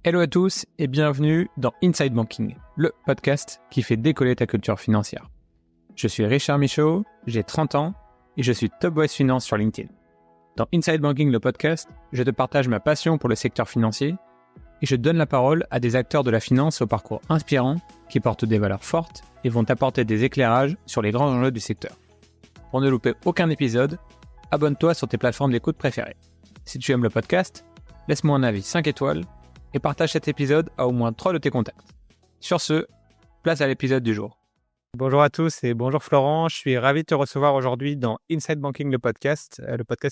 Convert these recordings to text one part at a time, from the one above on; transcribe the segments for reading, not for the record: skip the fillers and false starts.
Hello à tous et bienvenue dans Inside Banking, le podcast qui fait décoller ta culture financière. Je suis Richard Michaud, j'ai 30 ans et je suis Top Voice Finance sur LinkedIn. Dans Inside Banking, le podcast, je te partage ma passion pour le secteur financier et je donne la parole à des acteurs de la finance au parcours inspirant qui portent des valeurs fortes et vont t'apporter des éclairages sur les grands enjeux du secteur. Pour ne louper aucun épisode, abonne-toi sur tes plateformes d'écoute préférées. Si tu aimes le podcast, laisse-moi un avis 5 étoiles et partage cet épisode à au moins 3 de tes contacts. Sur ce, place à l'épisode du jour. Bonjour à tous et bonjour Florent, je suis ravi de te recevoir aujourd'hui dans Inside Banking, le podcast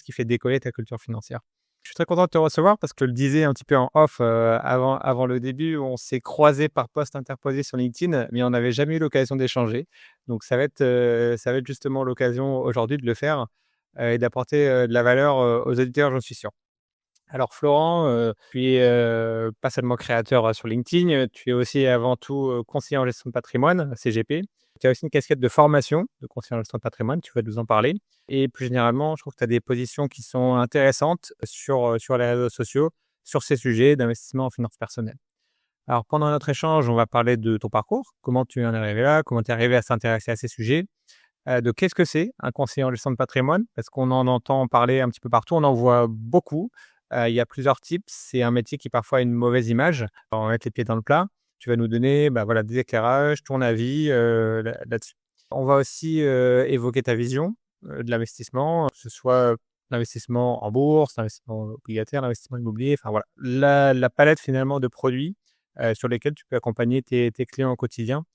qui fait décoller ta culture financière. Je suis très content de te recevoir parce que je le disais un petit peu en off avant le début, on s'est croisés par post interposé sur LinkedIn, mais on n'avait jamais eu l'occasion d'échanger. Donc ça va être justement l'occasion aujourd'hui de le faire et d'apporter de la valeur aux auditeurs, j'en suis sûr. Alors Florent, tu es pas seulement créateur sur LinkedIn, tu es aussi avant tout conseiller en gestion de patrimoine, CGP. Tu as aussi une casquette de formation de conseiller en gestion de patrimoine, tu vas nous en parler. Et plus généralement, je trouve que tu as des positions qui sont intéressantes sur les réseaux sociaux, sur ces sujets d'investissement en finances personnelles. Alors pendant notre échange, on va parler de ton parcours, comment tu en es arrivé là, comment tu es arrivé à s'intéresser à ces sujets, de qu'est-ce que c'est un conseiller en gestion de patrimoine, parce qu'on en entend parler un petit peu partout, on en voit beaucoup. Il y a plusieurs types. C'est un métier qui parfois a une mauvaise image. On va mettre les pieds dans le plat. Tu vas nous donner des éclairages, ton avis là-dessus. On va aussi évoquer ta vision de l'investissement, que ce soit l'investissement en bourse, l'investissement obligataire, l'investissement immobilier. Enfin voilà, la palette finalement de produits sur lesquels tu peux accompagner tes clients au quotidien.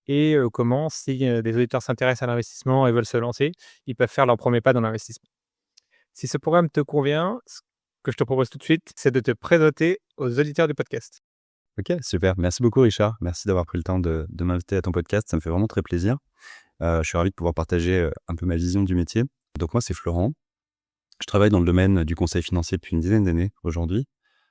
Et comment, si des auditeurs s'intéressent à l'investissement et veulent se lancer, ils peuvent faire leur premier pas dans l'investissement. Si ce programme te convient, ce que je te propose tout de suite, c'est de te présenter aux auditeurs du podcast. Ok, super. Merci beaucoup, Richard. Merci d'avoir pris le temps de m'inviter à ton podcast. Ça me fait vraiment très plaisir. Je suis ravi de pouvoir partager un peu ma vision du métier. Donc moi, c'est Florent. Je travaille dans le domaine du conseil financier depuis une dizaine d'années aujourd'hui.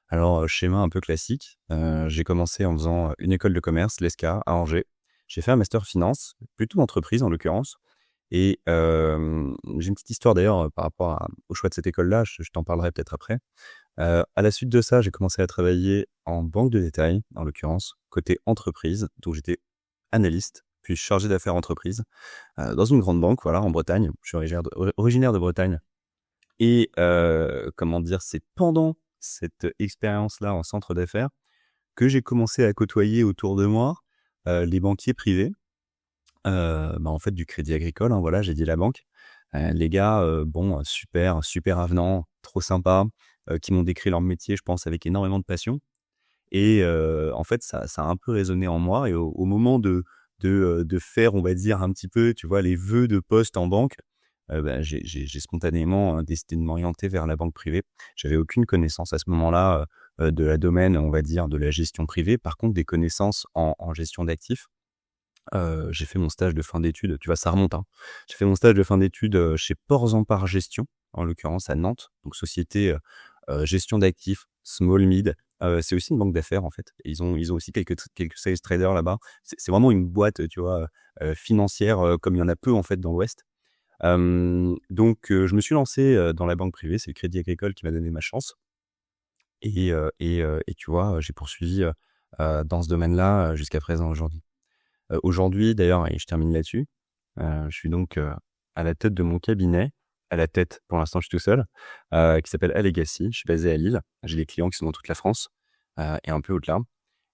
Alors, schéma un peu classique. J'ai commencé en faisant une école de commerce, l'ESCA, à Angers. J'ai fait un master finance, plutôt entreprise en l'occurrence. Et j'ai une petite histoire d'ailleurs par rapport au choix de cette école-là, je t'en parlerai peut-être après. À la suite de ça, j'ai commencé à travailler en banque de détail, en l'occurrence, côté entreprise. Donc j'étais analyste, puis chargé d'affaires entreprise, dans une grande banque, voilà, en Bretagne. Je suis originaire de Bretagne. Et c'est pendant cette expérience-là en centre d'affaires que j'ai commencé à côtoyer autour de moi les banquiers privés. En fait du Crédit Agricole, hein, voilà, j'ai dit la banque. Les gars, super avenants, trop sympas, qui m'ont décrit leur métier, je pense, avec énormément de passion. Et en fait, ça a un peu résonné en moi. Et au moment de faire, on va dire, un petit peu, tu vois, les vœux de poste en banque, j'ai spontanément décidé de m'orienter vers la banque privée. J'avais aucune connaissance à ce moment-là de la domaine, on va dire, de la gestion privée. Par contre, des connaissances en gestion d'actifs. J'ai fait mon stage de fin d'études, tu vois, ça remonte, hein. J'ai fait mon stage de fin d'études chez Ports-en-Par Gestion, en l'occurrence à Nantes, donc société gestion d'actifs, small mid. C'est aussi une banque d'affaires en fait. Et ils ont aussi quelques sales traders là-bas. C'est vraiment une boîte, tu vois, financière comme il y en a peu en fait dans l'Ouest. Je me suis lancé dans la banque privée, c'est le Crédit Agricole qui m'a donné ma chance. Et tu vois, j'ai poursuivi dans ce domaine-là jusqu'à présent aujourd'hui. Aujourd'hui d'ailleurs, et je termine là-dessus, je suis donc à la tête de mon cabinet, pour l'instant je suis tout seul, qui s'appelle Alegacy. Je suis basé à Lille, j'ai des clients qui sont dans toute la France et un peu au-delà.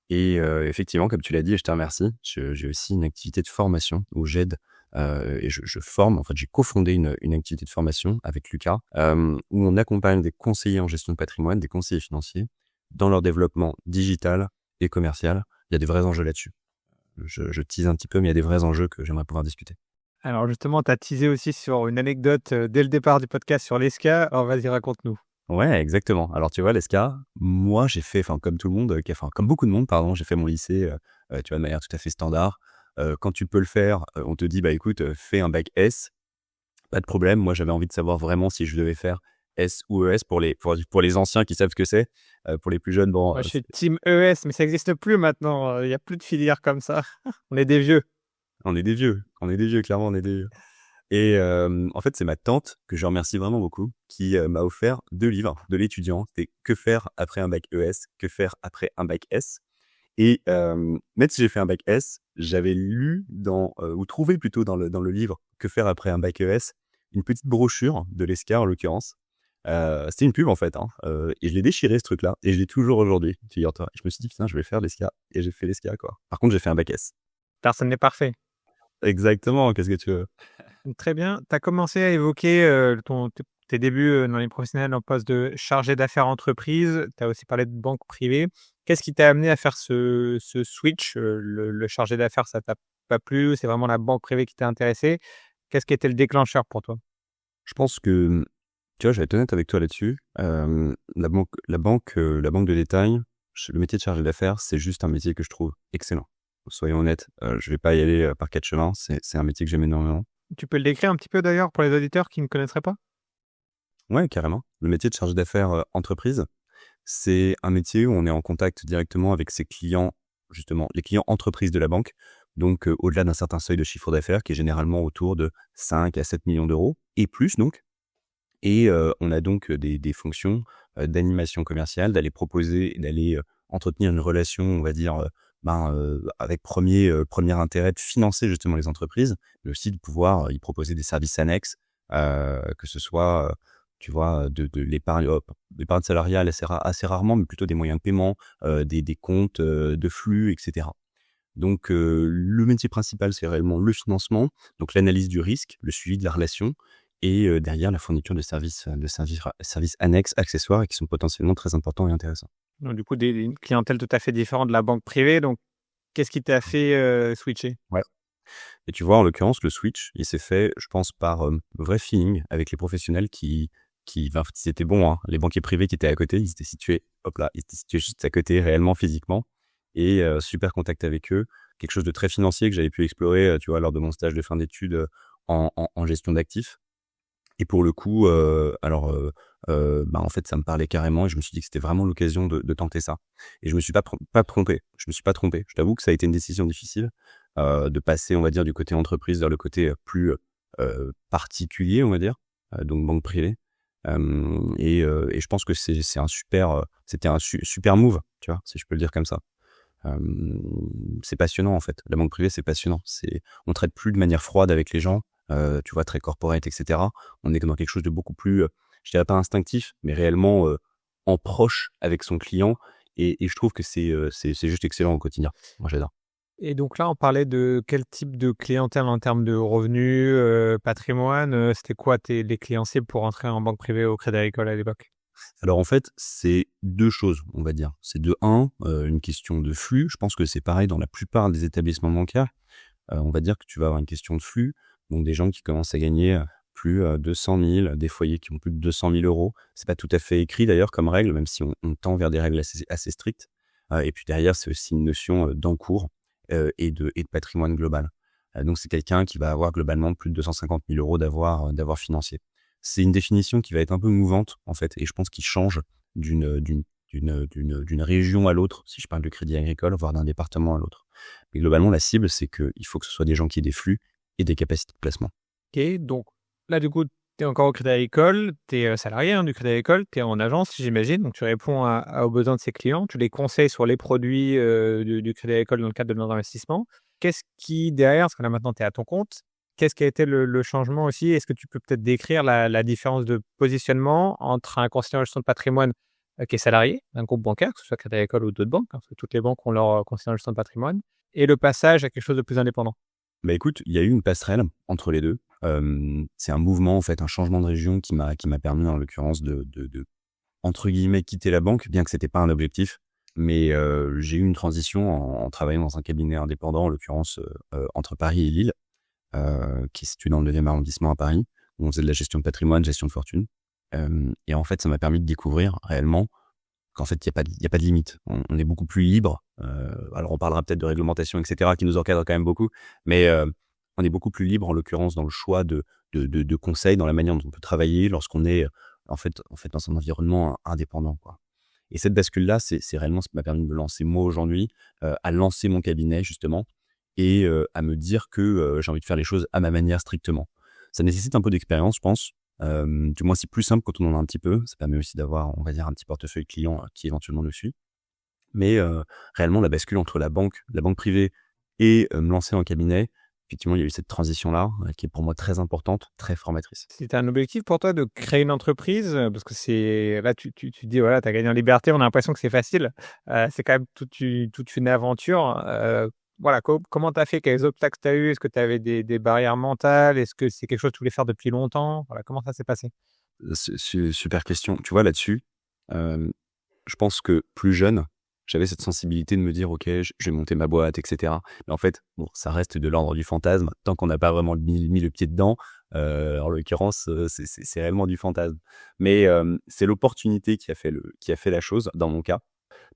Et effectivement, comme tu l'as dit et je te remercie, j'ai aussi une activité de formation où j'aide et je forme. En fait, j'ai cofondé une activité de formation avec Lucas où on accompagne des conseillers en gestion de patrimoine, des conseillers financiers dans leur développement digital et commercial. Il y a des vrais enjeux là-dessus. Je tease un petit peu, mais il y a des vrais enjeux que j'aimerais pouvoir discuter. Alors justement, tu as teasé aussi sur une anecdote dès le départ du podcast sur l'ESCA. Alors vas-y, raconte-nous. Ouais, exactement. Alors tu vois, l'ESCA, moi j'ai fait, comme tout le monde, comme beaucoup de monde, pardon, j'ai fait mon lycée, tu vois, de manière tout à fait standard. Quand tu peux le faire, on te dit, écoute, fais un bac S, pas de problème. Moi, j'avais envie de savoir vraiment si je devais faire S ou ES pour les anciens qui savent ce que c'est. Pour les plus jeunes, bon. Moi, je suis team ES, mais ça n'existe plus maintenant. Il n'y a plus de filière comme ça. On est des vieux. On est des vieux, clairement, on est des vieux. Et en fait, c'est ma tante, que je remercie vraiment beaucoup, qui m'a offert 2 livres de l'étudiant. C'était « Que faire après un bac ES? Que faire après un bac S ?» Et même si j'ai fait un bac S, j'avais lu ou trouvé plutôt dans le livre « Que faire après un bac ES ?» une petite brochure de l'ESCA en l'occurrence. C'était une pub en fait, hein, et je l'ai déchiré ce truc-là et je l'ai toujours aujourd'hui, figure-toi. Je me suis dit: «Putain, je vais faire l'ESCA» et j'ai fait l'ESCA, quoi. Par contre, j'ai fait un bac S. Personne n'est parfait. Exactement, qu'est-ce que tu veux? Très bien. Tu as commencé à évoquer tes débuts dans les professionnels en poste de chargé d'affaires entreprise. Tu as aussi parlé de banque privée. Qu'est-ce qui t'a amené à faire ce switch? Le chargé d'affaires, ça t'a pas plu? C'est vraiment la banque privée qui t'a intéressé? Qu'est-ce qui était le déclencheur pour toi? Je pense que, tu vois, je vais être honnête avec toi là-dessus. La banque de détail, le métier de chargé d'affaires, c'est juste un métier que je trouve excellent. Soyons honnêtes, je vais pas y aller par 4 chemins. C'est un métier que j'aime énormément. Tu peux le décrire un petit peu d'ailleurs pour les auditeurs qui ne connaîtraient pas? Ouais, carrément. Le métier de chargé d'affaires entreprise, c'est un métier où on est en contact directement avec ses clients, justement, les clients entreprises de la banque. Donc, au-delà d'un certain seuil de chiffre d'affaires qui est généralement autour de 5 à 7 millions d'euros et plus donc. Et on a donc des fonctions d'animation commerciale, d'aller proposer et d'aller entretenir une relation, on va dire, avec premier intérêt de financer justement les entreprises, mais aussi de pouvoir y proposer des services annexes, que ce soit, tu vois, de l'épargne salariale assez rarement, mais plutôt des moyens de paiement, des comptes de flux, etc. Donc, le métier principal, c'est réellement le financement, donc l'analyse du risque, le suivi de la relation et derrière la fourniture de services annexes, accessoires et qui sont potentiellement très importants et intéressants. Donc du coup, une clientèle tout à fait différente de la banque privée. Donc, qu'est-ce qui t'a fait switcher? Ouais. Et tu vois, en l'occurrence, le switch, il s'est fait, je pense, par vrai feeling avec les professionnels ils étaient bons, hein. Les banquiers privés qui étaient à côté, ils étaient situés, hop là, ils étaient situés juste à côté, réellement, physiquement. Et super contact avec eux. Quelque chose de très financier que j'avais pu explorer, tu vois, lors de mon stage de fin d'études en gestion d'actifs. Et pour le coup, en fait, ça me parlait carrément et je me suis dit que c'était vraiment l'occasion de tenter ça. Et je me suis pas trompé. Je me suis pas trompé. Je t'avoue que ça a été une décision difficile, de passer, on va dire, du côté entreprise vers le côté plus particulier, on va dire, donc banque privée. Et je pense que c'était un super move, tu vois, si je peux le dire comme ça. C'est passionnant en fait. La banque privée, c'est passionnant. On traite plus de manière froide avec les gens, tu vois, très corporate, etc. On est dans quelque chose de beaucoup plus, je dirais pas instinctif, mais réellement en proche avec son client. Et je trouve que c'est juste excellent au quotidien. Moi, j'adore. Et donc là, on parlait de quel type de clientèle en termes de revenus, patrimoine? C'était quoi les clients cibles pour entrer en banque privée au Crédit Agricole à l'époque? Alors en fait, c'est 2 choses, on va dire. C'est de 1, une question de flux. Je pense que c'est pareil dans la plupart des établissements bancaires. On va dire que tu vas avoir une question de flux, donc des gens qui commencent à gagner plus 200 000, des foyers qui ont plus de 200 000 euros. C'est pas tout à fait écrit d'ailleurs comme règle, même si on tend vers des règles assez strictes. Et puis derrière, c'est aussi une notion d'encours et de patrimoine global. Donc c'est quelqu'un qui va avoir globalement plus de 250 000 euros d'avoir financier. C'est une définition qui va être un peu mouvante en fait, et je pense qu'il change d'une région à l'autre, si je parle de Crédit Agricole, voire d'un département à l'autre. Mais globalement, la cible, c'est qu'il faut que ce soit des gens qui aient des flux et des capacités de placement. OK, donc là, du coup, tu es encore au Crédit Agricole, tu es salarié du Crédit Agricole, tu es en agence, j'imagine, donc tu réponds aux besoins de ses clients, tu les conseilles sur les produits du Crédit Agricole dans le cadre de leurs investissements. Qu'est-ce qui, derrière, parce que là maintenant tu es à ton compte, qu'est-ce qui a été le changement aussi? Est-ce que tu peux peut-être décrire la différence de positionnement entre un conseiller en gestion de patrimoine qui est salarié d'un groupe bancaire, que ce soit Crédit Agricole ou d'autres banques, hein, parce que toutes les banques ont leur conseiller en gestion de patrimoine, et le passage à quelque chose de plus indépendant? Bah écoute, il y a eu une passerelle entre les deux. C'est un mouvement, en fait, un changement de région qui m'a permis, en l'occurrence, de entre guillemets, quitter la banque, bien que c'était pas un objectif. Mais j'ai eu une transition en travaillant dans un cabinet indépendant, en l'occurrence, entre Paris et Lille, qui est situé dans le 9e arrondissement à Paris, où on faisait de la gestion de patrimoine, gestion de fortune. Et en fait, ça m'a permis de découvrir réellement qu'en fait, il y a pas de limite. On est beaucoup plus libre. Alors, on parlera peut-être de réglementation, etc., qui nous encadre quand même beaucoup, mais on est beaucoup plus libre, en l'occurrence, dans le choix de conseils, dans la manière dont on peut travailler lorsqu'on est en fait dans un environnement indépendant, quoi. Et cette bascule-là, c'est réellement ce qui m'a permis de me lancer moi aujourd'hui, à lancer mon cabinet justement et à me dire que j'ai envie de faire les choses à ma manière strictement. Ça nécessite un peu d'expérience, je pense. Du moins, c'est plus simple quand on en a un petit peu. Ça permet aussi d'avoir, on va dire, un petit portefeuille client qui éventuellement le suit. Mais réellement, la bascule entre la banque privée et me lancer en cabinet, effectivement, il y a eu cette transition-là qui est pour moi très importante, très formatrice. C'était un objectif pour toi de créer une entreprise? Parce que c'est là, tu dis, voilà, tu as gagné en liberté, on a l'impression que c'est facile. C'est quand même toute une aventure. Voilà, comment tu as fait? Quels obstacles tu as eu? Est-ce que tu avais des barrières mentales? Est-ce que c'est quelque chose que tu voulais faire depuis longtemps? Voilà, comment ça s'est passé? Super question. Tu vois, là-dessus, je pense que plus jeune, j'avais cette sensibilité de me dire: «OK, je vais monter ma boîte et cetera». Mais en fait, bon, ça reste de l'ordre du fantasme tant qu'on n'a pas vraiment mis le pied dedans. En l'occurrence, c'est réellement du fantasme. Mais c'est l'opportunité qui a fait la chose dans mon cas,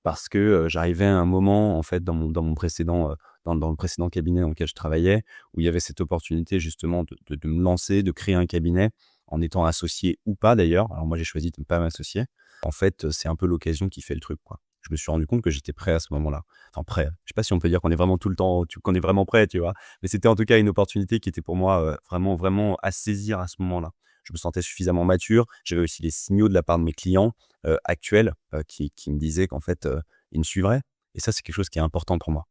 parce que, j'arrivais à un moment, en fait, dans mon précédent, dans le précédent cabinet dans lequel je travaillais, où il y avait cette opportunité justement de me lancer, de créer un cabinet en étant associé ou pas d'ailleurs. Alors moi, j'ai choisi de ne pas m'associer. En fait, c'est un peu l'occasion qui fait le truc, quoi. Je me suis rendu compte que j'étais prêt à ce moment-là. Enfin prêt, je sais pas si on peut dire qu'on est vraiment tout le temps qu'on est vraiment prêt, tu vois? Mais c'était en tout cas une opportunité qui était pour moi, vraiment, vraiment à saisir à ce moment-là. Je me sentais suffisamment mature. J'avais aussi les signaux de la part de mes clients, actuels, qui me disaient qu'en fait, ils me suivraient, et ça, c'est quelque chose qui est important pour moi.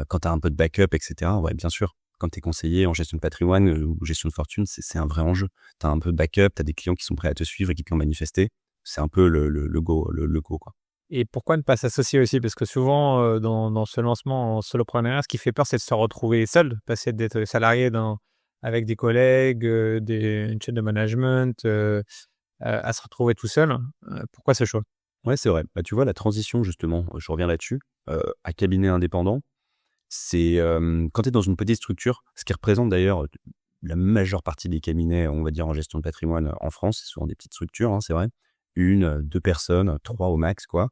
Quand tu as un peu de backup et cetera, ouais, bien sûr. Quand tu es conseiller en gestion de patrimoine, ou gestion de fortune, c'est un vrai enjeu. Tu as un peu de backup, tu as des clients qui sont prêts à te suivre et qui te l'ont manifesté. C'est un peu le go, quoi. Et pourquoi ne pas s'associer aussi? Parce que souvent, dans ce lancement en soloprenariat, ce qui fait peur, c'est de se retrouver seul, passer d'être salarié avec des collègues, une chaîne de management, à se retrouver tout seul. Pourquoi ce choix? Ouais, c'est vrai. Bah, tu vois, la transition justement, je reviens là-dessus, à cabinet indépendant, c'est, quand tu es dans une petite structure, ce qui représente d'ailleurs, la majeure partie des cabinets, on va dire, en gestion de patrimoine, en France, c'est souvent des petites structures, hein, c'est vrai. 1, 2 personnes, 3 au max, quoi.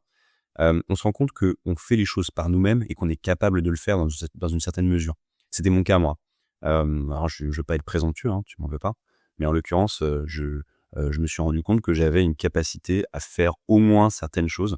On se rend compte qu'on fait les choses par nous-mêmes et qu'on est capable de le faire dans une certaine mesure. C'était mon cas, moi. Alors je veux pas être présomptueux, hein, tu m'en veux pas. Mais en l'occurrence, je me suis rendu compte que j'avais une capacité à faire au moins certaines choses,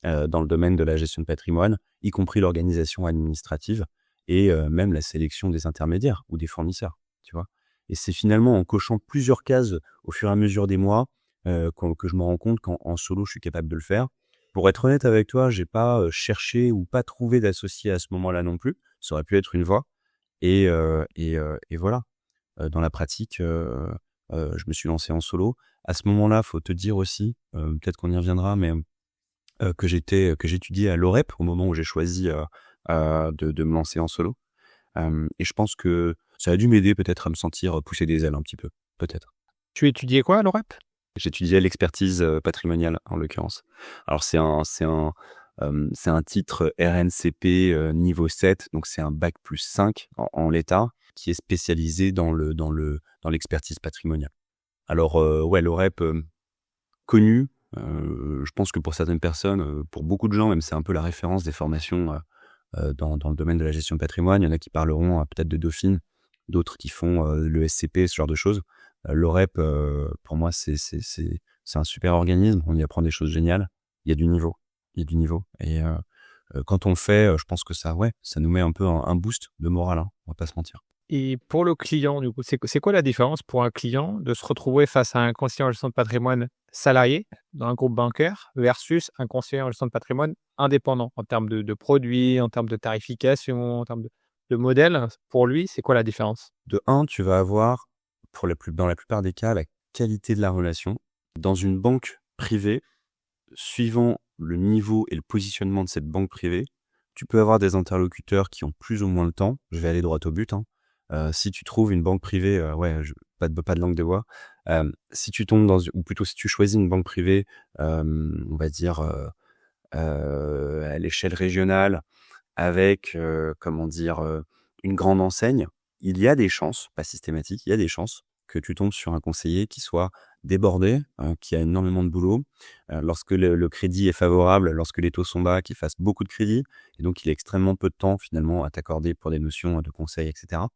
dans le domaine de la gestion de patrimoine, y compris l'organisation administrative et même la sélection des intermédiaires ou des fournisseurs, tu vois? Et c'est finalement en cochant plusieurs cases au fur et à mesure des mois, que je me rends compte qu'en solo, je suis capable de le faire. Pour être honnête avec toi, j'ai pas, cherché ou pas trouvé d'associé à ce moment-là non plus. Ça aurait pu être une voie, et voilà. Dans la pratique, je me suis lancé en solo. À ce moment-là, faut te dire aussi, peut-être qu'on y reviendra, mais que j'étudiais à l'OREP au moment où j'ai choisi, de me lancer en solo. Et je pense que ça a dû m'aider peut-être à me sentir pousser des ailes un petit peu, peut-être. Tu étudiais quoi à l'OREP? J'étudiais l'expertise, patrimoniale, en l'occurrence. Alors c'est un titre RNCP, niveau 7, donc c'est un bac+5 en l'état, qui est spécialisé dans l'expertise patrimoniale. Alors, ouais, l'OREP, connu, je pense que pour certaines personnes, pour beaucoup de gens même, c'est un peu la référence des formations, dans le domaine de la gestion de patrimoine. Il y en a qui parleront, peut-être de Dauphine, d'autres qui font, le SCP, ce genre de choses. L'OREP, pour moi, c'est un super organisme. On y apprend des choses géniales. Il y a du niveau. Il y a du niveau, et quand on le fait, je pense que ça nous met un peu un boost de morale, hein, on va pas se mentir. Et pour le client, du coup, c'est quoi la différence pour un client de se retrouver face à un conseiller en gestion de patrimoine salarié dans un groupe bancaire versus un conseiller en gestion de patrimoine indépendant en termes de produits, en termes de tarification, en termes de modèle? Pour lui, c'est quoi la différence? De un, tu vas avoir, dans la plupart des cas, la qualité de la relation. Dans une banque privée, suivant le niveau et le positionnement de cette banque privée, tu peux avoir des interlocuteurs qui ont plus ou moins le temps. Je vais aller droit au but, hein. Si tu trouves une banque privée, pas de langue de bois. Si tu tombes ou plutôt si tu choisis une banque privée, on va dire, à l'échelle régionale avec, comment dire, une grande enseigne, il y a des chances, pas systématiques, il y a des chances que tu tombes sur un conseiller qui soit débordé, qui a énormément de boulot, lorsque le crédit est favorable, lorsque les taux sont bas, qu'il fasse beaucoup de crédit, et donc il a extrêmement peu de temps finalement à t'accorder pour des notions de conseil et cetera.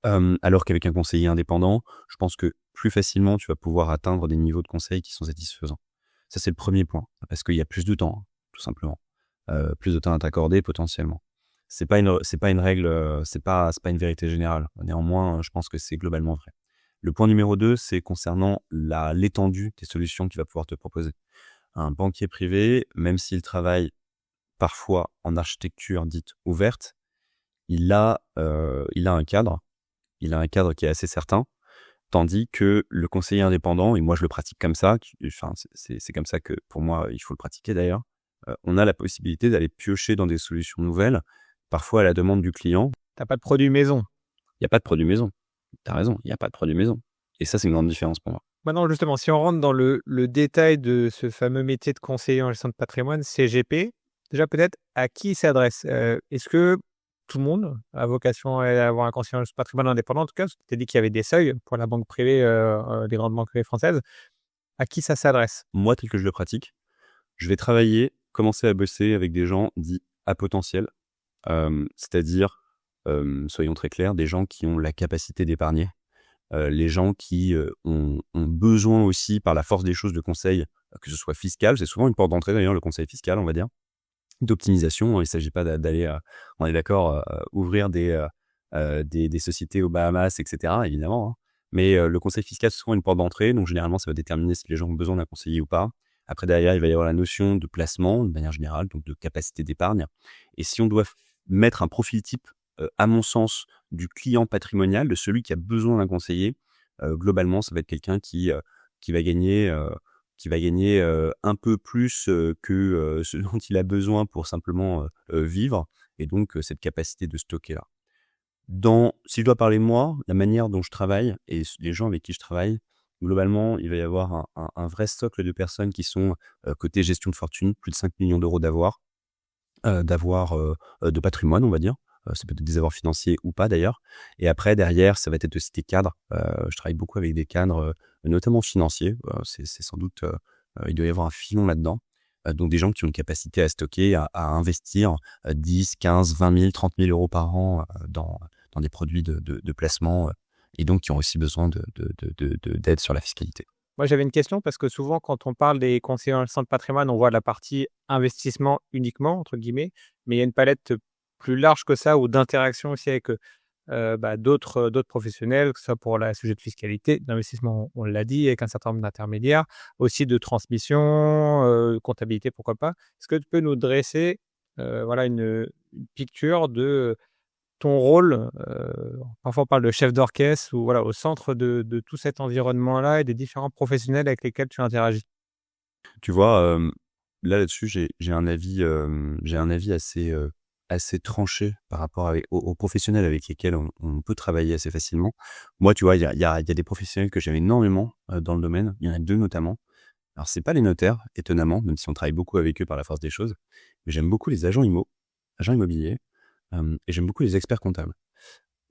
Alors qu'avec un conseiller indépendant, je pense que plus facilement tu vas pouvoir atteindre des niveaux de conseil qui sont satisfaisants. Ça, c'est le premier point, parce qu'il y a plus de temps, hein, tout simplement. Plus de temps à t'accorder potentiellement. C'est pas une règle, c'est pas une vérité générale. Néanmoins, je pense que c'est globalement vrai. Le point numéro 2, c'est concernant l'étendue des solutions qu'il va pouvoir te proposer. Un banquier privé, même s'il travaille parfois en architecture dite ouverte, il a un cadre. Il a un cadre qui est assez certain. Tandis que le conseiller indépendant, et moi je le pratique comme ça, c'est comme ça que pour moi il faut le pratiquer d'ailleurs, on a la possibilité d'aller piocher dans des solutions nouvelles, parfois à la demande du client. T'as pas de produit maison. Il n'y a pas de produit maison. Tu as raison, il n'y a pas de produit maison. Et ça, c'est une grande différence pour moi. Maintenant, justement, si on rentre dans le détail de ce fameux métier de conseiller en gestion de patrimoine, CGP, déjà peut-être à qui il s'adresse? Est-ce que tout le monde a vocation à avoir un conseiller en gestion de patrimoine indépendant? En tout cas, parce que tu as dit qu'il y avait des seuils pour la banque privée, les grandes banques privées françaises. À qui ça s'adresse? Moi, tel que je le pratique, je vais commencer à bosser avec des gens dits à potentiel, c'est-à-dire, soyons très clairs, des gens qui ont la capacité d'épargner, les gens qui ont besoin aussi, par la force des choses, de conseils, que ce soit fiscal, c'est souvent une porte d'entrée d'ailleurs, le conseil fiscal, on va dire, d'optimisation. Il ne s'agit pas d'aller, on est d'accord, ouvrir des sociétés aux Bahamas, etc., évidemment, hein. Mais le conseil fiscal, c'est souvent une porte d'entrée, donc généralement, ça va déterminer si les gens ont besoin d'un conseiller ou pas. Après, derrière, il va y avoir la notion de placement, de manière générale, donc de capacité d'épargne. Et si on doit mettre un profil type, à mon sens, du client patrimonial, de celui qui a besoin d'un conseiller, globalement, ça va être quelqu'un qui va gagner un peu plus que ce dont il a besoin pour simplement vivre, et donc cette capacité de stocker là. Si je dois parler de moi, la manière dont je travaille et les gens avec qui je travaille, globalement, il va y avoir un vrai socle de personnes qui sont côté gestion de fortune, plus de 5 millions d'euros de patrimoine, on va dire. Ça peut être des avoirs financiers ou pas d'ailleurs. Et après, derrière, ça va être aussi des cadres. Je travaille beaucoup avec des cadres, notamment financiers. C'est sans doute, il doit y avoir un filon là-dedans. Donc des gens qui ont une capacité à stocker, à investir 10, 15, 20 000, 30 000 euros par an dans des produits de placement, et donc qui ont aussi besoin d'aide sur la fiscalité. Moi, j'avais une question parce que souvent, quand on parle des conseillers en gestion de patrimoine, on voit la partie investissement uniquement, entre guillemets, mais il y a une palette plus large que ça, ou d'interaction aussi avec d'autres professionnels, que ce soit pour le sujet de fiscalité, d'investissement, on l'a dit, avec un certain nombre d'intermédiaires, aussi de transmission, comptabilité, pourquoi pas. Est-ce que tu peux nous dresser une picture de ton rôle, parfois on parle de chef d'orchestre, ou voilà, au centre de tout cet environnement-là et des différents professionnels avec lesquels tu interagis? Tu vois, là-dessus, j'ai un avis assez tranché par rapport aux professionnels avec lesquels on peut travailler assez facilement. Moi, tu vois, il y a des professionnels que j'aime énormément dans le domaine. Il y en a 2 notamment. Alors, c'est pas les notaires, étonnamment, même si on travaille beaucoup avec eux par la force des choses, mais j'aime beaucoup les agents immobiliers, et j'aime beaucoup les experts comptables.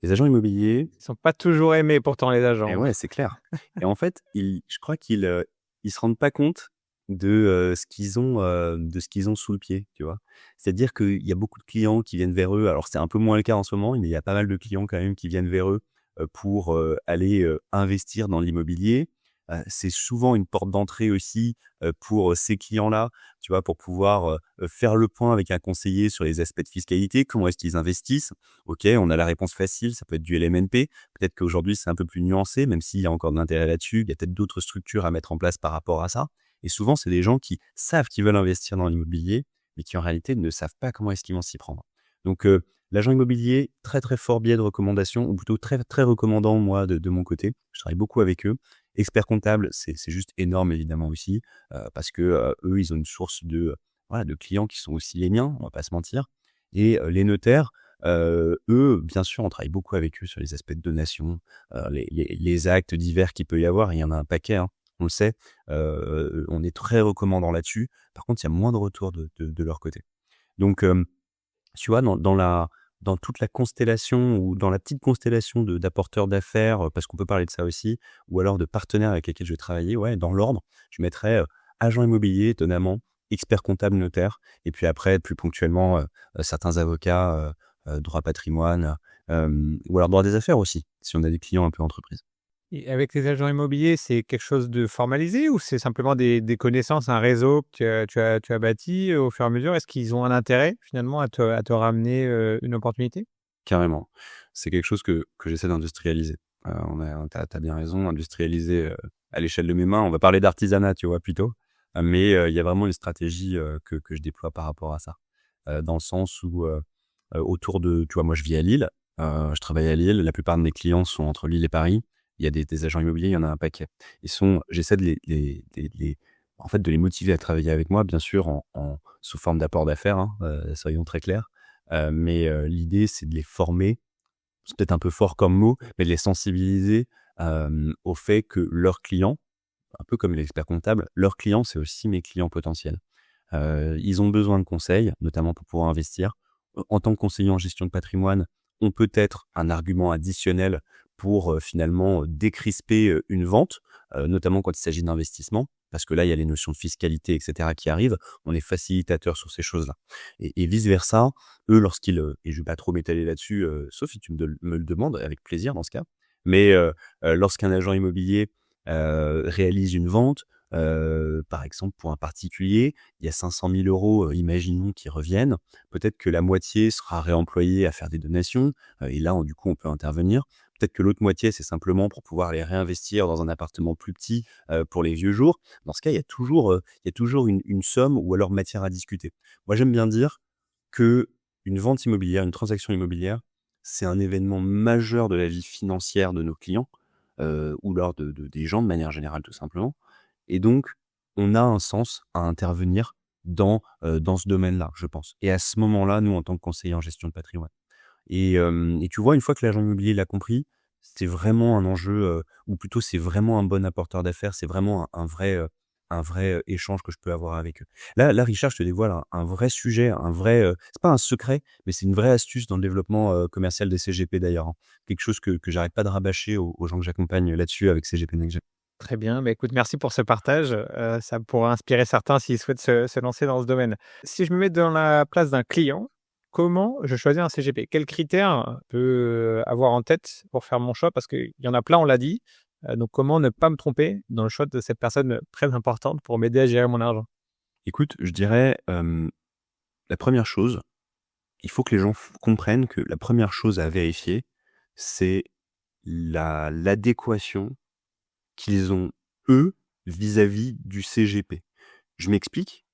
Les agents immobiliers... Ils sont pas toujours aimés pourtant, les Et agents. ouais, c'est clair. Et en fait, je crois qu'ils se rendent pas compte de ce qu'ils ont sous le pied, tu vois? C'est-à-dire qu'il y a beaucoup de clients qui viennent vers eux. Alors, c'est un peu moins le cas en ce moment, mais il y a pas mal de clients quand même qui viennent vers eux pour aller investir dans l'immobilier. C'est souvent une porte d'entrée aussi pour ces clients-là, tu vois, pour pouvoir faire le point avec un conseiller sur les aspects de fiscalité. Comment est-ce qu'ils investissent? OK, on a la réponse facile, ça peut être du LMNP. Peut-être qu'aujourd'hui, c'est un peu plus nuancé, même s'il y a encore de l'intérêt là-dessus. Il y a peut-être d'autres structures à mettre en place par rapport à ça. Et souvent, c'est des gens qui savent qu'ils veulent investir dans l'immobilier, mais qui en réalité ne savent pas comment est-ce qu'ils vont s'y prendre. Donc, l'agent immobilier, très très fort biais de recommandation, ou plutôt très très recommandant, moi, de mon côté. Je travaille beaucoup avec eux. Expert comptable, c'est juste énorme évidemment aussi, parce que eux, ils ont une source de clients qui sont aussi les miens, on va pas se mentir. Et les notaires, eux, bien sûr, on travaille beaucoup avec eux sur les aspects de donation, les actes divers qu'il peut y avoir. Il y en a un paquet, hein, on le sait. On est très recommandant là-dessus. Par contre, il y a moins de retours de leur côté. Donc, tu vois, dans toute la constellation, ou dans la petite constellation d'apporteurs d'affaires, parce qu'on peut parler de ça aussi, ou alors de partenaires avec lesquels je vais travailler, ouais, dans l'ordre, je mettrais agent immobilier, étonnamment, expert comptable, notaire, et puis après, plus ponctuellement, certains avocats, droit patrimoine, ou alors droit des affaires aussi, si on a des clients un peu entreprises. Et avec les agents immobiliers, c'est quelque chose de formalisé, ou c'est simplement des connaissances, un réseau que tu as bâti au fur et à mesure? Est-ce qu'ils ont un intérêt finalement à te ramener une opportunité? Carrément. C'est quelque chose que j'essaie d'industrialiser. T'as bien raison, industrialiser à l'échelle de mes mains. On va parler d'artisanat, tu vois, plutôt. Mais il y a vraiment une stratégie que je déploie par rapport à ça. Dans le sens où autour de, tu vois, moi je vis à Lille, je travaille à Lille. La plupart de mes clients sont entre Lille et Paris. Il y a des agents immobiliers, il y en a un paquet. J'essaie en fait, de les motiver à travailler avec moi, bien sûr, sous forme d'apport d'affaires, hein, soyons très clairs. Mais l'idée, c'est de les former. C'est peut-être un peu fort comme mot, mais de les sensibiliser au fait que leurs clients, un peu comme l'expert comptable, leurs clients, c'est aussi mes clients potentiels. Ils ont besoin de conseils, notamment pour pouvoir investir. En tant que conseiller en gestion de patrimoine, on peut être un argument additionnel pour finalement décrisper une vente, notamment quand il s'agit d'investissement, parce que là, il y a les notions de fiscalité, etc. qui arrivent. On est facilitateur sur ces choses-là. Et vice-versa, eux, et je vais pas trop m'étaler là-dessus, sauf si tu me le demandes, avec plaisir dans ce cas, mais lorsqu'un agent immobilier réalise une vente, par exemple, pour un particulier, il y a 500 000 €, imaginons, qui reviennent. Peut-être que la moitié sera réemployée à faire des donations, et là, du coup, on peut intervenir. Peut-être que l'autre moitié, c'est simplement pour pouvoir les réinvestir dans un appartement plus petit, pour les vieux jours. Dans ce cas, il y a toujours une somme ou alors matière à discuter. Moi, j'aime bien dire que une vente immobilière, une transaction immobilière, c'est un événement majeur de la vie financière de nos clients, ou lors des gens de manière générale, tout simplement. Et donc, on a un sens à intervenir dans ce domaine-là, je pense. Et à ce moment-là, nous, en tant que conseiller en gestion de patrimoine. Et tu vois, une fois que l'agent immobilier l'a compris, c'est vraiment un enjeu, ou plutôt c'est vraiment un bon apporteur d'affaires, c'est vraiment un vrai échange que je peux avoir avec eux. Là, Richard, je te dévoile un vrai sujet, c'est pas un secret, mais c'est une vraie astuce dans le développement commercial des CGP d'ailleurs, hein. Quelque chose que j'arrête pas de rabâcher aux gens que j'accompagne là-dessus avec CGP Next Gen. Très bien, bah, écoute, merci pour ce partage. Ça pourra inspirer certains s'ils souhaitent se lancer dans ce domaine. Si je me mets dans la place d'un client, comment je choisis un CGP? Quels critères peux avoir en tête pour faire mon choix? Parce qu'il y en a plein, on l'a dit. Donc comment ne pas me tromper dans le choix de cette personne très importante pour m'aider à gérer mon argent? Écoute, je dirais, la première chose, il faut que les gens comprennent que la première chose à vérifier, c'est l'adéquation qu'ils ont, eux, vis-à-vis du CGP. Je m'explique.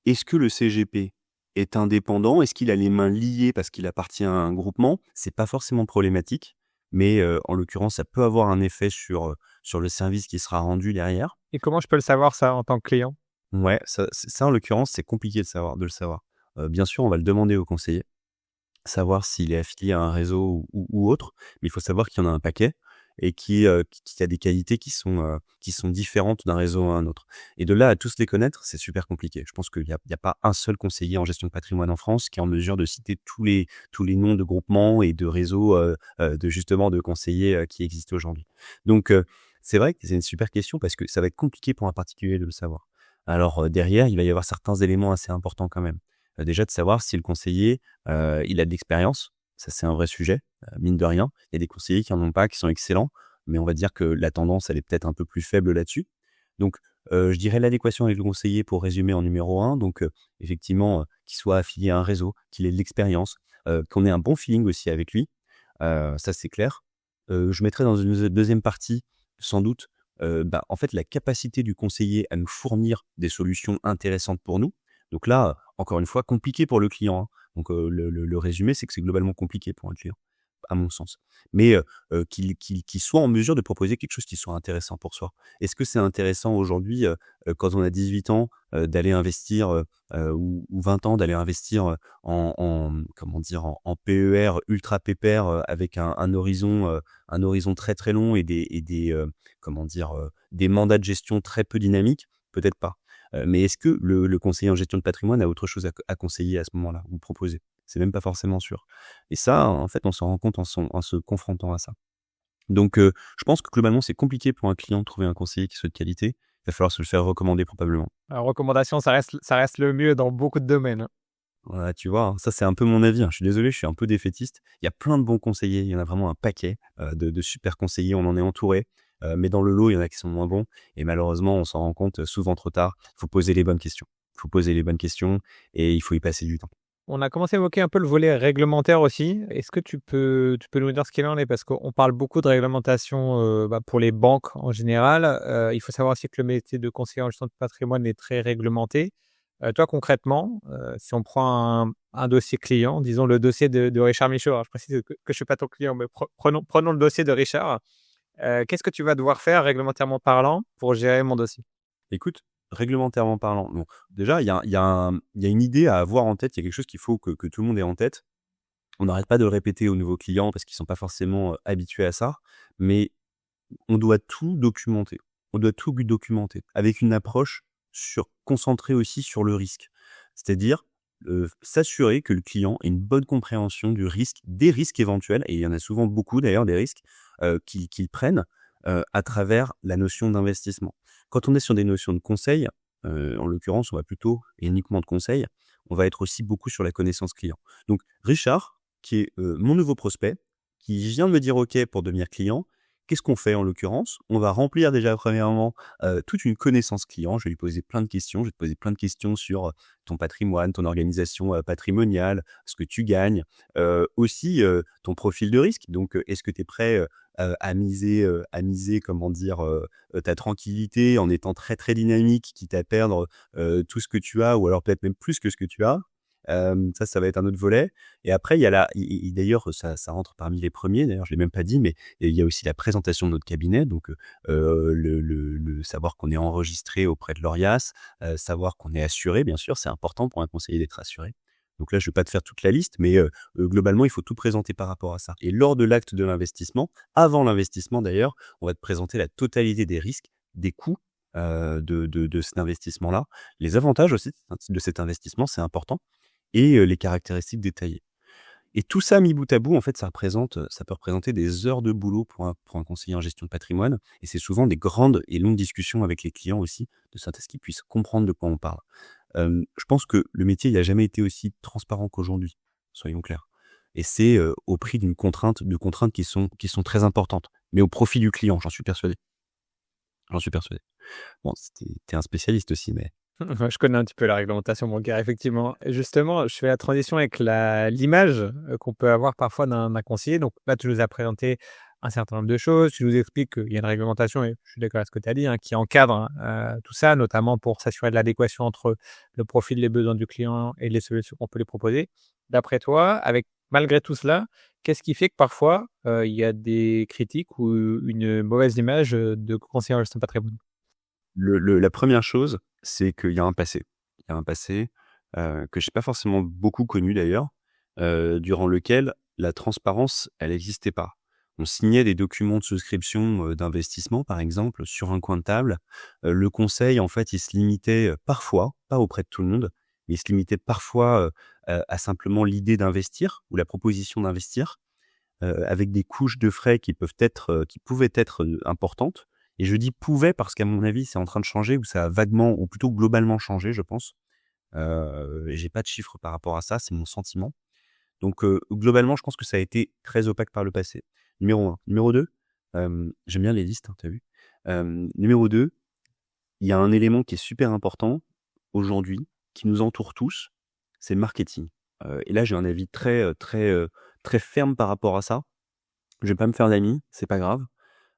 Est-ce que le CGP est indépendant? Est-ce qu'il a les mains liées parce qu'il appartient à un groupement? C'est pas forcément problématique, mais en l'occurrence, ça peut avoir un effet sur le service qui sera rendu derrière. Et comment je peux le savoir ça en tant que client? Ouais, ça en l'occurrence, c'est compliqué de le savoir. Bien sûr, on va le demander au conseiller, savoir s'il est affilié à un réseau ou autre, mais il faut savoir qu'il y en a un paquet et qui a des qualités qui sont différentes d'un réseau à un autre. Et de là à tous les connaître, c'est super compliqué. Je pense qu'il y a pas un seul conseiller en gestion de patrimoine en France qui est en mesure de citer tous les noms de groupements et de réseaux, de conseillers, qui existent aujourd'hui. Donc c'est vrai que c'est une super question parce que ça va être compliqué pour un particulier de le savoir. Alors derrière, il va y avoir certains éléments assez importants quand même. Déjà de savoir si le conseiller, il a de l'expérience. Ça, c'est un vrai sujet, mine de rien. Il y a des conseillers qui en ont pas, qui sont excellents, mais on va dire que la tendance, elle est peut-être un peu plus faible là-dessus. Donc, je dirais l'adéquation avec le conseiller pour résumer en numéro 1. Donc, effectivement, qu'il soit affilié à un réseau, qu'il ait de l'expérience, qu'on ait un bon feeling aussi avec lui. Ça, c'est clair. Je mettrais dans une deuxième partie, sans doute, en fait, la capacité du conseiller à nous fournir des solutions intéressantes pour nous. Donc là, encore une fois, compliqué pour le client, hein. Donc le résumé, c'est que c'est globalement compliqué pour un client, à mon sens. Mais qu'il soit en mesure de proposer quelque chose qui soit intéressant pour soi. Est-ce que c'est intéressant aujourd'hui, quand on a 18 ans, d'aller investir, ou 20 ans, d'aller investir, comment dire? En PER ultra pépère, avec un horizon très, très long et comment dire? Des mandats de gestion très peu dynamiques? Peut-être pas. Mais est-ce que le conseiller en gestion de patrimoine a autre chose à conseiller à ce moment-là ou proposer? C'est même pas forcément sûr. Et ça, en fait, on s'en rend compte en se confrontant à ça. Donc, je pense que globalement, c'est compliqué pour un client de trouver un conseiller qui soit de qualité. Il va falloir se le faire recommander probablement. La recommandation, ça reste le mieux dans beaucoup de domaines, hein. Voilà, tu vois? Ça, c'est un peu mon avis, hein. Je suis désolé, je suis un peu défaitiste. Il y a plein de bons conseillers, il y en a vraiment un paquet, de super conseillers, on en est entouré. Mais dans le lot, il y en a qui sont moins bons et malheureusement, on s'en rend compte souvent trop tard. Il faut poser les bonnes questions. Il faut poser les bonnes questions et il faut y passer du temps. On a commencé à évoquer un peu le volet réglementaire aussi. Est-ce que tu peux nous dire ce qu'il en est? Parce qu'on parle beaucoup de réglementation, pour les banques en général. Il faut savoir aussi que le métier de conseiller en gestion de patrimoine est très réglementé. Toi concrètement, si on prend un dossier client, disons le dossier de Richard Michaud, alors je précise que je suis pas ton client, mais prenons le dossier de Richard. Qu'est-ce que tu vas devoir faire réglementairement parlant pour gérer mon dossier? Écoute, réglementairement parlant, bon, déjà, il y a une idée à avoir en tête, il y a quelque chose qu'il faut que tout le monde ait en tête. On n'arrête pas de le répéter aux nouveaux clients parce qu'ils sont pas forcément habitués à ça, mais on doit tout documenter. On doit tout documenter avec une approche concentrée aussi sur le risque. C'est-à-dire s'assurer que le client ait une bonne compréhension du risque, des risques éventuels, et il y en a souvent beaucoup d'ailleurs des risques qu'ils prennent à travers la notion d'investissement. Quand on est sur des notions de conseil, en l'occurrence, on va plutôt, et uniquement de conseil, on va être aussi beaucoup sur la connaissance client. Donc Richard, qui est mon nouveau prospect, qui vient de me dire OK pour devenir client, qu'est-ce qu'on fait en l'occurrence? On va remplir déjà premièrement toute une connaissance client. Je vais lui poser plein de questions. Je vais te poser plein de questions sur ton patrimoine, ton organisation patrimoniale, ce que tu gagnes, aussi ton profil de risque. Donc, est-ce que tu es prêt à miser, comment dire, ta tranquillité en étant très très dynamique, quitte à perdre tout ce que tu as, ou alors peut-être même plus que ce que tu as. Ça va être un autre volet. Et après, il y a d'ailleurs, ça rentre parmi les premiers. D'ailleurs, je l'ai même pas dit, mais il y a aussi la présentation de notre cabinet. Donc, le savoir qu'on est enregistré auprès de l'Orias, savoir qu'on est assuré, bien sûr, c'est important pour un conseiller d'être assuré. Donc là, je vais pas te faire toute la liste, mais globalement, il faut tout présenter par rapport à ça. Et lors de l'acte de l'investissement, avant l'investissement d'ailleurs, on va te présenter la totalité des risques, des coûts de cet investissement-là, les avantages aussi de cet investissement, c'est important, et les caractéristiques détaillées. Et tout ça mis bout à bout, en fait, ça peut représenter des heures de boulot pour un conseiller en gestion de patrimoine. Et c'est souvent des grandes et longues discussions avec les clients aussi, de sorte à ce qu'ils puissent comprendre de quoi on parle. Je pense que le métier, il n'a jamais été aussi transparent qu'aujourd'hui, soyons clairs. Et c'est au prix de contraintes qui sont très importantes, mais au profit du client, j'en suis persuadé. J'en suis persuadé. Bon, t'es un spécialiste aussi, mais... Ouais, je connais un petit peu la réglementation bancaire, effectivement. Et justement, je fais la transition avec l'image qu'on peut avoir parfois d'un conseiller. Donc là, tu nous as présenté un certain nombre de choses. Tu nous expliques qu'il y a une réglementation, et je suis d'accord avec ce que tu as dit, qui encadre tout ça, notamment pour s'assurer de l'adéquation entre le profil, les besoins du client et les solutions qu'on peut lui proposer. D'après toi, malgré tout cela, qu'est-ce qui fait que parfois, il y a des critiques ou une mauvaise image de conseiller en gestion de patrimoine? La première chose, c'est qu'il y a un passé. Il y a un passé que j'ai pas forcément beaucoup connu d'ailleurs, durant lequel la transparence, elle n'existait pas. On signait des documents de souscription d'investissement, par exemple, sur un coin de table. Le conseil, en fait, il se limitait parfois, pas auprès de tout le monde, mais il se limitait parfois à simplement l'idée d'investir ou la proposition d'investir, avec des couches de frais qui pouvaient être importantes. Et je dis pouvait parce qu'à mon avis, c'est en train de changer, ou ça a vaguement, ou plutôt globalement changé, je pense. J'ai pas de chiffres par rapport à ça, c'est mon sentiment. Donc globalement, je pense que ça a été très opaque par le passé. Numéro 1. Numéro 2, j'aime bien les listes, hein, tu as vu. Numéro 2, il y a un élément qui est super important aujourd'hui, qui nous entoure tous, c'est le marketing. Et là, j'ai un avis très ferme par rapport à ça. Je vais pas me faire d'amis, c'est pas grave.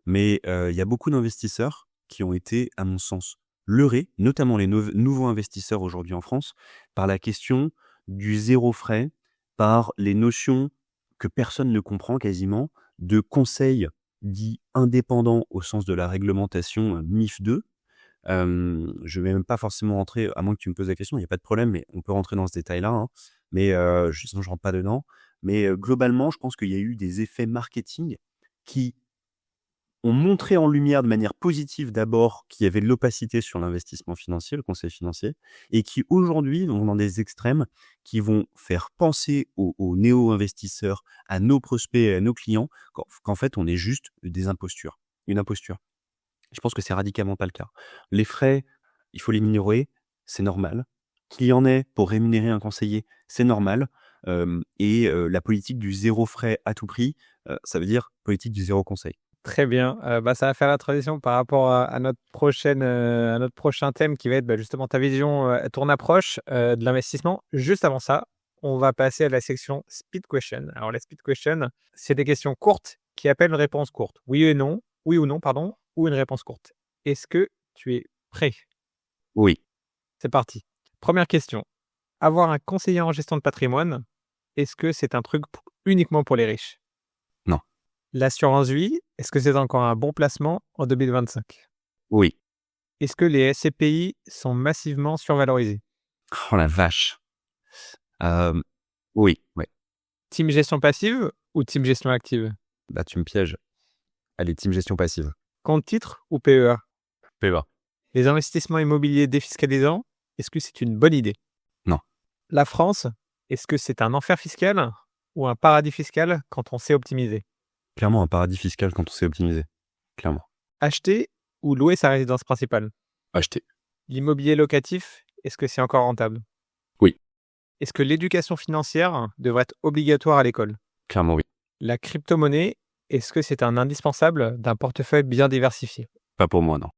Mais il y a beaucoup d'investisseurs qui ont été, à mon sens, leurrés, notamment les nouveaux investisseurs aujourd'hui en France, par la question du zéro frais, par les notions que personne ne comprend quasiment, de conseils dits indépendants au sens de la réglementation MIF 2. Je vais même pas forcément rentrer, à moins que tu me poses la question, il y a pas de problème, mais on peut rentrer dans ce détail-là, hein. Mais sinon je rentre pas dedans. Mais globalement, je pense qu'il y a eu des effets marketing qui ont montré en lumière de manière positive d'abord qu'il y avait de l'opacité sur l'investissement financier, le conseil financier, et qui aujourd'hui vont dans des extrêmes qui vont faire penser aux néo-investisseurs, à nos prospects et à nos clients, qu'en fait on est juste des impostures, une imposture. Je pense que c'est radicalement pas le cas. Les frais, il faut les minorer, c'est normal. Qu'il y en ait pour rémunérer un conseiller, c'est normal. Et la politique du zéro frais à tout prix, ça veut dire politique du zéro conseil. Très bien, ça va faire la transition par rapport à notre prochain thème qui va être, justement ta vision, ton approche, de l'investissement. Juste avant ça, on va passer à la section Speed Question. Alors, la Speed Question, c'est des questions courtes qui appellent une réponse courte. Oui ou non, pardon, ou une réponse courte. Est-ce que tu es prêt? Oui. C'est parti. Première question. Avoir un conseiller en gestion de patrimoine, est-ce que c'est un truc uniquement pour les riches? Non. L'assurance vie, est-ce que c'est encore un bon placement en 2025? Oui. Est-ce que les SCPI sont massivement survalorisés? Oh la vache. Oui. Ouais. Team gestion passive ou team gestion active? Bah, tu me pièges. Allez, team gestion passive. Compte titre ou PEA? PEA. Les investissements immobiliers défiscalisants, est-ce que c'est une bonne idée? Non. La France, est-ce que c'est un enfer fiscal ou un paradis fiscal quand on sait optimiser? Clairement un paradis fiscal quand on sait optimiser. Clairement. Acheter ou louer sa résidence principale? Acheter. L'immobilier locatif, est-ce que c'est encore rentable? Oui. Est-ce que l'éducation financière devrait être obligatoire à l'école? Clairement oui. La crypto-monnaie, est-ce que c'est un indispensable d'un portefeuille bien diversifié? Pas pour moi, non.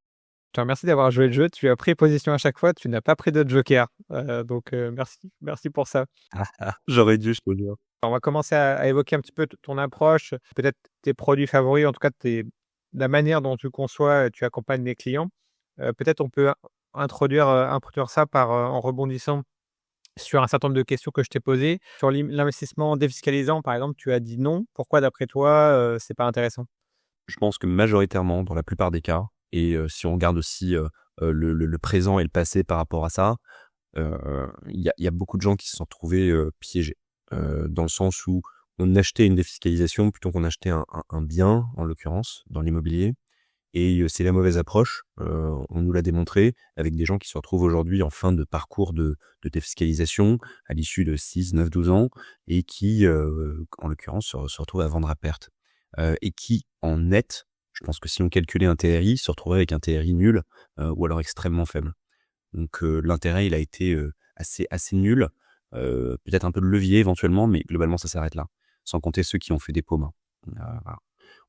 Je te remercie d'avoir joué le jeu. Tu as pris position à chaque fois. Tu n'as pas pris de joker. Donc, merci pour ça. J'aurais dû, je te le jure. On va commencer à évoquer un petit peu ton approche, peut-être tes produits favoris, en tout cas la manière dont tu conçois, tu accompagnes les clients. Peut-être on peut introduire ça en rebondissant sur un certain nombre de questions que je t'ai posées. Sur l'investissement défiscalisant, par exemple, tu as dit non. Pourquoi, d'après toi, c'est pas intéressant? Je pense que majoritairement, dans la plupart des cas, et si on regarde aussi le présent et le passé par rapport à ça, il y a beaucoup de gens qui se sont retrouvés piégés. Dans le sens où on achetait une défiscalisation plutôt qu'on achetait un bien, en l'occurrence, dans l'immobilier. Et c'est la mauvaise approche, on nous l'a démontré, avec des gens qui se retrouvent aujourd'hui en fin de parcours de défiscalisation, à l'issue de 6, 9, 12 ans, et qui, en l'occurrence, se retrouvent à vendre à perte. Et qui, en net, je pense que si on calculait un TRI, se retrouverait avec un TRI nul, ou alors extrêmement faible. Donc l'intérêt, il a été assez nul, peut-être un peu de levier éventuellement, mais globalement, ça s'arrête là. Sans compter ceux qui ont fait des paumes. Voilà.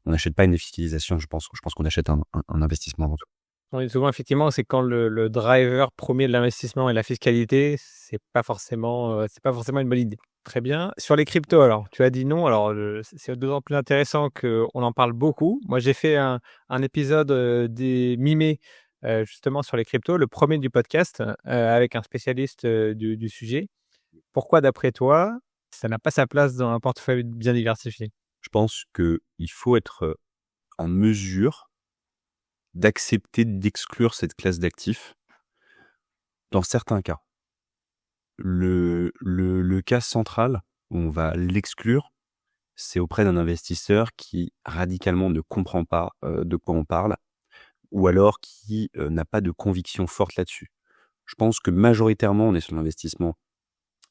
On n'achète pas une défiscalisation, je pense qu'on achète un investissement avant tout. On dit souvent, effectivement, c'est quand le driver premier de l'investissement est la fiscalité, c'est pas forcément une bonne idée. Très bien. Sur les cryptos, alors, tu as dit non. Alors, c'est d'autant plus intéressant qu'on en parle beaucoup. Moi, j'ai fait un épisode des mi-mai, justement, sur les cryptos, le premier du podcast, avec un spécialiste du sujet. Pourquoi, d'après toi, ça n'a pas sa place dans un portefeuille bien diversifié? Je pense qu'il faut être en mesure d'accepter d'exclure cette classe d'actifs dans certains cas. Le cas central où on va l'exclure, c'est auprès d'un investisseur qui radicalement ne comprend pas de quoi on parle, ou alors qui n'a pas de conviction forte là-dessus. Je pense que majoritairement, on est sur l'investissement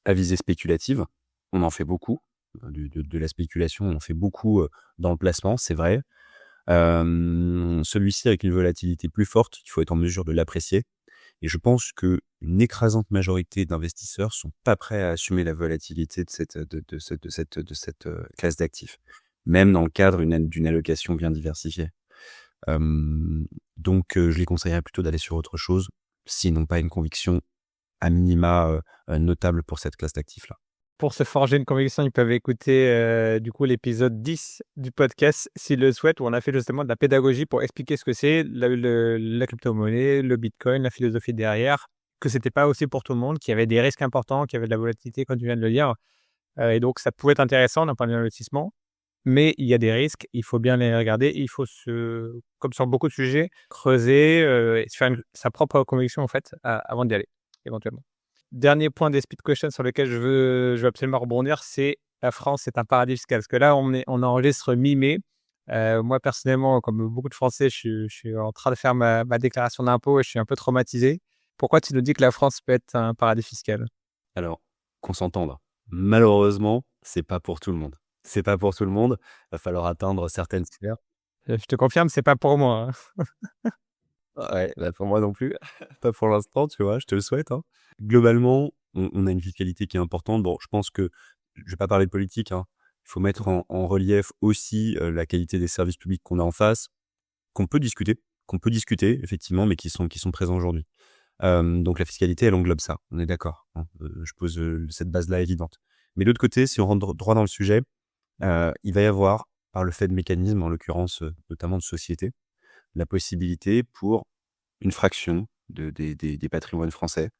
à visée spéculative. On en fait beaucoup. De la spéculation, on en fait beaucoup dans le placement, c'est vrai. Celui-ci, avec une volatilité plus forte, il faut être en mesure de l'apprécier. Et je pense qu'une écrasante majorité d'investisseurs sont pas prêts à assumer la volatilité de cette classe d'actifs, même dans le cadre d'une allocation bien diversifiée. Donc, je les conseillerais plutôt d'aller sur autre chose, s'ils n'ont pas une conviction à minima notable pour cette classe d'actifs-là. Pour se forger une conviction, ils peuvent écouter du coup l'épisode 10 du podcast s'ils le souhaitent, où on a fait justement de la pédagogie pour expliquer ce que c'est la crypto-monnaie, le bitcoin, la philosophie derrière, que c'était pas aussi pour tout le monde, qu'il y avait des risques importants, qu'il y avait de la volatilité, comme tu viens de le dire. Et donc ça pouvait être intéressant d'un point de vue investissement, mais il y a des risques, il faut bien les regarder, il faut comme sur beaucoup de sujets, creuser et se faire sa propre conviction en fait avant d'y aller, éventuellement. Dernier point des speed questions sur lequel je veux absolument rebondir, c'est la France, c'est un paradis fiscal. Parce que là, on enregistre mi-mai. Moi, personnellement, comme beaucoup de Français, je suis en train de faire ma déclaration d'impôt et je suis un peu traumatisé. Pourquoi tu nous dis que la France peut être un paradis fiscal? Alors, qu'on s'entende. Malheureusement, c'est pas pour tout le monde. C'est pas pour tout le monde. Va falloir atteindre certaines sphères. Je te confirme, c'est pas pour moi. Ouais, bah pour moi non plus. Pas pour l'instant, tu vois, je te le souhaite. Hein. Globalement, on a une fiscalité qui est importante. Bon, je pense que, je vais pas parler de politique, hein. Il faut mettre en relief aussi la qualité des services publics qu'on a en face, qu'on peut discuter, effectivement, mais qui sont présents aujourd'hui. Donc la fiscalité, elle englobe ça, on est d'accord. Hein. Je pose cette base-là évidente. Mais de l'autre côté, si on rentre droit dans le sujet, il va y avoir, par le fait de mécanismes, en l'occurrence, notamment de société, la possibilité pour une fraction des patrimoines français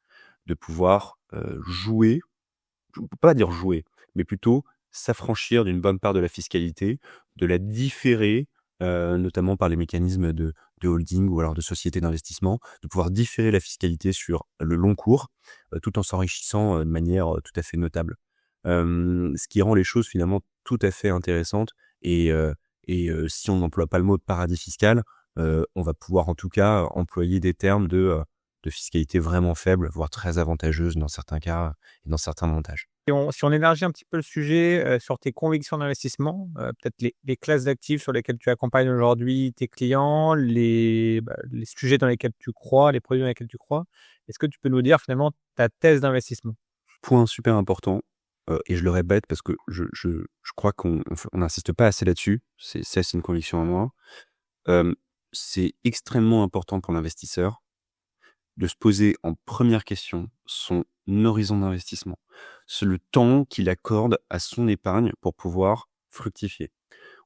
de pouvoir jouer, je ne peux pas dire jouer, mais plutôt s'affranchir d'une bonne part de la fiscalité, de la différer, notamment par les mécanismes de holding ou alors de société d'investissement, de pouvoir différer la fiscalité sur le long cours, tout en s'enrichissant de manière tout à fait notable. Ce qui rend les choses finalement tout à fait intéressantes et si on n'emploie pas le mot de paradis fiscal, on va pouvoir en tout cas employer des termes de fiscalité vraiment faible, voire très avantageuse dans certains cas et dans certains montages. Si on élargit un petit peu le sujet sur tes convictions d'investissement, peut-être les classes d'actifs sur lesquelles tu accompagnes aujourd'hui tes clients, les sujets dans lesquels tu crois, les produits dans lesquels tu crois, est-ce que tu peux nous dire finalement ta thèse d'investissement? Point super important, et je le répète parce que je crois qu'on n'insiste pas assez là-dessus, c'est une conviction à moi. C'est extrêmement important pour l'investisseur de se poser en première question son horizon d'investissement. C'est le temps qu'il accorde à son épargne pour pouvoir fructifier.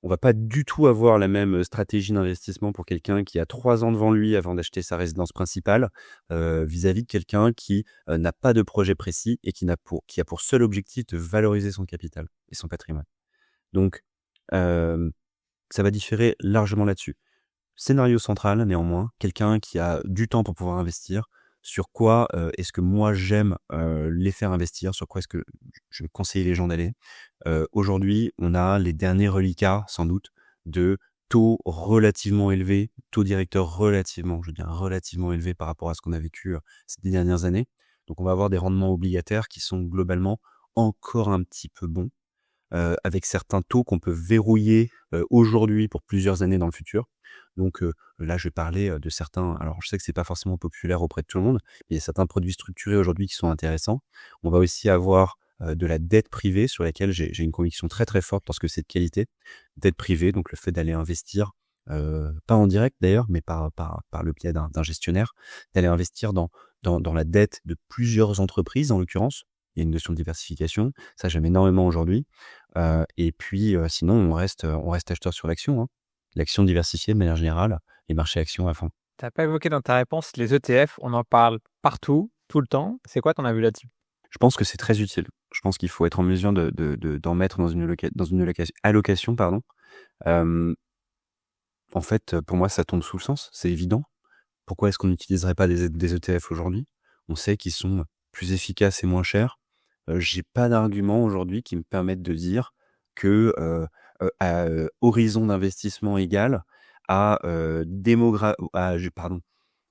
On va pas du tout avoir la même stratégie d'investissement pour quelqu'un qui a 3 ans devant lui avant d'acheter sa résidence principale, vis-à-vis de quelqu'un qui n'a pas de projet précis et qui a pour seul objectif de valoriser son capital et son patrimoine. Donc, ça va différer largement là-dessus. Scénario central, néanmoins, quelqu'un qui a du temps pour pouvoir investir. Sur quoi est-ce que moi j'aime les faire investir? Sur quoi est-ce que je vais conseiller les gens d'aller? Aujourd'hui, on a les derniers reliquats, sans doute, de taux relativement élevés, taux directeurs relativement, je veux dire relativement élevés par rapport à ce qu'on a vécu ces dernières années. Donc on va avoir des rendements obligataires qui sont globalement encore un petit peu bons, avec certains taux qu'on peut verrouiller aujourd'hui pour plusieurs années dans le futur. Donc là, je vais parler de certains. Alors, je sais que c'est pas forcément populaire auprès de tout le monde, mais il y a certains produits structurés aujourd'hui qui sont intéressants. On va aussi avoir de la dette privée sur laquelle j'ai une conviction très très forte parce que c'est de qualité. Dette privée, donc le fait d'aller investir, pas en direct d'ailleurs, mais par le biais d'un gestionnaire, d'aller investir dans la dette de plusieurs entreprises en l'occurrence. Il y a une notion de diversification, ça j'aime énormément aujourd'hui. Et puis sinon on reste acheteur sur l'action, hein. L'action diversifiée de manière générale, les marchés actions à fond. Tu n'as pas évoqué dans ta réponse les ETF, on en parle partout, tout le temps. C'est quoi ton avis là-dessus? Je pense que c'est très utile. Je pense qu'il faut être en mesure d'en mettre dans une allocation, pardon. En fait, pour moi, ça tombe sous le sens, c'est évident. Pourquoi est-ce qu'on n'utiliserait pas des ETF aujourd'hui? On sait qu'ils sont plus efficaces et moins chers. J'ai pas d'argument aujourd'hui qui me permettent de dire que, à horizon d'investissement égal, à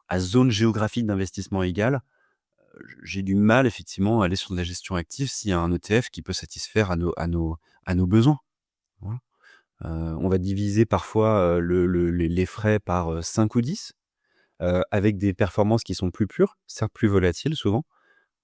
à zone géographique d'investissement égale, j'ai du mal effectivement à aller sur de la gestion active s'il y a un ETF qui peut satisfaire à nos besoins. Voilà. On va diviser parfois, les frais par 5 ou 10, avec des performances qui sont plus pures, certes plus volatiles souvent.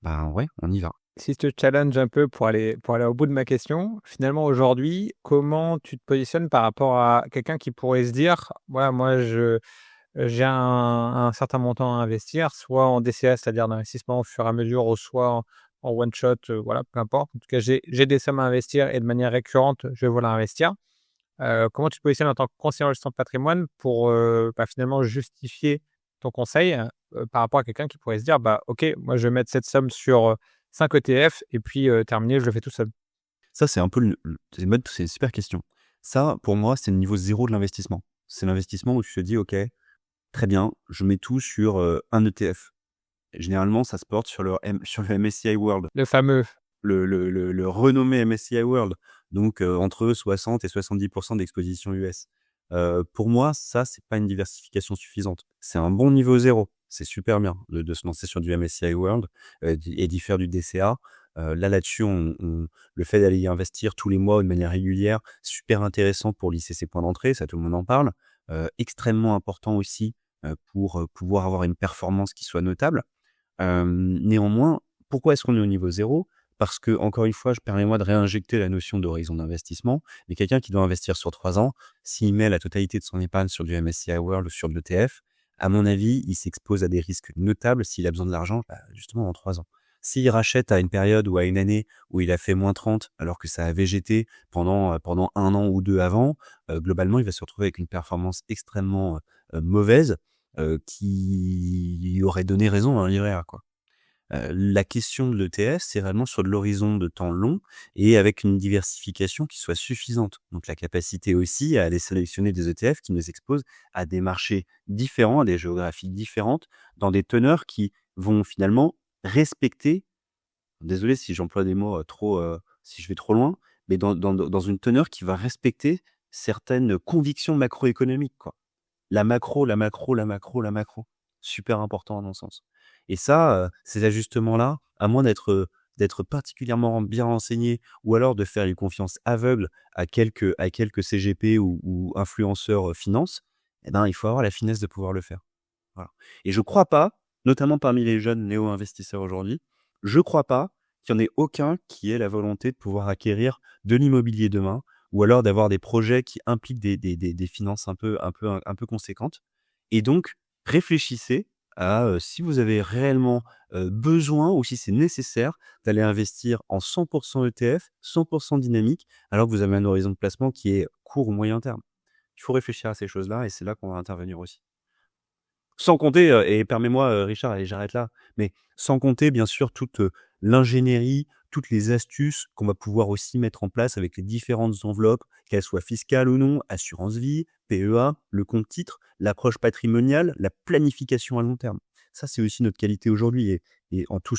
Ben ouais, on y va. Si je te challenge un peu pour aller au bout de ma question, finalement aujourd'hui, comment tu te positionnes par rapport à quelqu'un qui pourrait se dire: «Voilà, moi j'ai un certain montant à investir, soit en DCA, c'est-à-dire d'investissement au fur et à mesure, ou soit en one shot, voilà, peu importe. En tout cas, j'ai des sommes à investir et de manière récurrente, je vais vouloir investir». Comment tu te positionnes en tant que conseiller en gestion de patrimoine pour, finalement justifier ton conseil, par rapport à quelqu'un qui pourrait se dire: «Bah, OK, moi je vais mettre cette somme sur, 5 ETF et puis, terminé, je le fais tout seul». Ça, c'est un peu c'est une super question. Ça, pour moi, c'est le niveau zéro de l'investissement. C'est l'investissement où tu te dis: «OK, très bien, je mets tout sur, un ETF». Généralement, ça se porte sur le MSCI World, Le fameux. le renommé MSCI World, donc entre 60 et 70% d'exposition US. Pour moi, ça, c'est pas une diversification suffisante. C'est un bon niveau zéro. C'est super bien de se lancer sur du MSCI World, et d'y faire du DCA. Là-dessus, le fait d'aller y investir tous les mois ou de manière régulière, super intéressant pour lisser ses points d'entrée, ça tout le monde en parle. Extrêmement important aussi, pour pouvoir avoir une performance qui soit notable. Néanmoins, pourquoi est-ce qu'on est au niveau zéro? Parce que, encore une fois, permets-moi de réinjecter la notion d'horizon d'investissement. Mais quelqu'un qui doit investir sur 3 ans, s'il met la totalité de son épargne sur du MSCI World ou sur de l'ETF, à mon avis, il s'expose à des risques notables s'il a besoin de l'argent, justement, en 3 ans. S'il rachète à une période ou à une année où il a fait -30 alors que ça a végété pendant 1 an ou 2 avant, globalement, il va se retrouver avec une performance extrêmement, mauvaise, qui aurait donné raison à un livret A, quoi. La question de l'ETF, c'est réellement sur de l'horizon de temps long et avec une diversification qui soit suffisante. Donc la capacité aussi à aller sélectionner des ETF qui nous exposent à des marchés différents, à des géographies différentes, dans des teneurs qui vont finalement respecter, désolé si j'emploie des mots, si je vais trop loin, mais dans une teneur qui va respecter certaines convictions macroéconomiques, quoi. La macro, la macro, la macro, la macro. Super important à mon sens. Et ça, ces ajustements-là, à moins d'être particulièrement bien renseigné ou alors de faire une confiance aveugle à quelques CGP ou influenceurs, finance, eh ben, il faut avoir la finesse de pouvoir le faire. Voilà. Et je crois pas, notamment parmi les jeunes néo-investisseurs aujourd'hui, je crois pas qu'il y en ait aucun qui ait la volonté de pouvoir acquérir de l'immobilier demain ou alors d'avoir des projets qui impliquent des finances un peu conséquentes. Et donc, réfléchissez à, si vous avez réellement, besoin ou si c'est nécessaire d'aller investir en 100 ETF, 100 dynamique, alors que vous avez un horizon de placement qui est court ou moyen terme. Il faut réfléchir à ces choses-là et c'est là qu'on va intervenir aussi. Sans compter, et permets-moi, Richard, et j'arrête là, mais sans compter bien sûr toute, l'ingénierie, toutes les astuces qu'on va pouvoir aussi mettre en place avec les différentes enveloppes, qu'elles soient fiscales ou non, assurance vie, PEA, le compte titre, l'approche patrimoniale, la planification à long terme. Ça, c'est aussi notre qualité aujourd'hui et en tout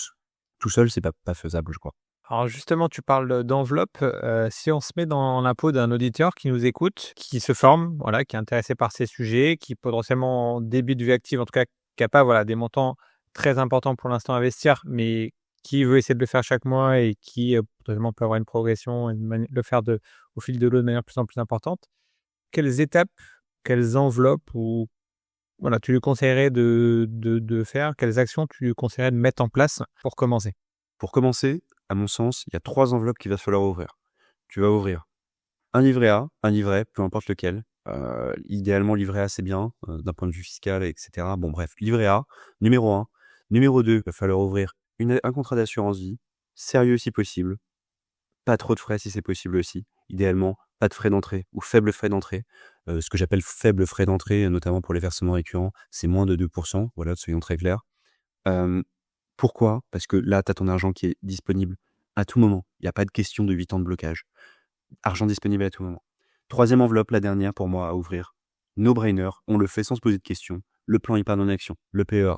seul, c'est pas faisable, je crois. Alors justement, tu parles d'enveloppe. Si on se met dans la peau d'un auditeur qui nous écoute, qui se forme, voilà, qui est intéressé par ces sujets, qui potentiellement débute vie active, en tout cas qui a pas, voilà, des montants très importants pour l'instant à investir, mais qui veut essayer de le faire chaque mois et qui, potentiellement peut avoir une progression et le faire au fil de l'eau de manière de plus en plus importante. Quelles étapes, quelles enveloppes ou voilà, tu lui conseillerais de faire? Quelles actions tu lui conseillerais de mettre en place pour commencer? Pour commencer, à mon sens, il y a 3 enveloppes qu'il va falloir ouvrir. Tu vas ouvrir un livret A, un livret, peu importe lequel. Idéalement, livret A, c'est bien, d'un point de vue fiscal, et cetera. Bon bref, livret A, numéro 1. Numéro 2, il va falloir ouvrir un contrat d'assurance vie, sérieux si possible, pas trop de frais si c'est possible aussi. Idéalement, pas de frais d'entrée ou faibles frais d'entrée. Ce que j'appelle faibles frais d'entrée, notamment pour les versements récurrents, c'est moins de 2 voilà, soyons très clairs. Hem, Pourquoi? Parce que là, tu as ton argent qui est disponible à tout moment. Il y a pas de question de 8 ans de blocage. Argent disponible à tout moment. 3e enveloppe, la dernière pour moi à ouvrir. No brainer, on le fait sans se poser de questions. Le plan épargne en action, le PEA.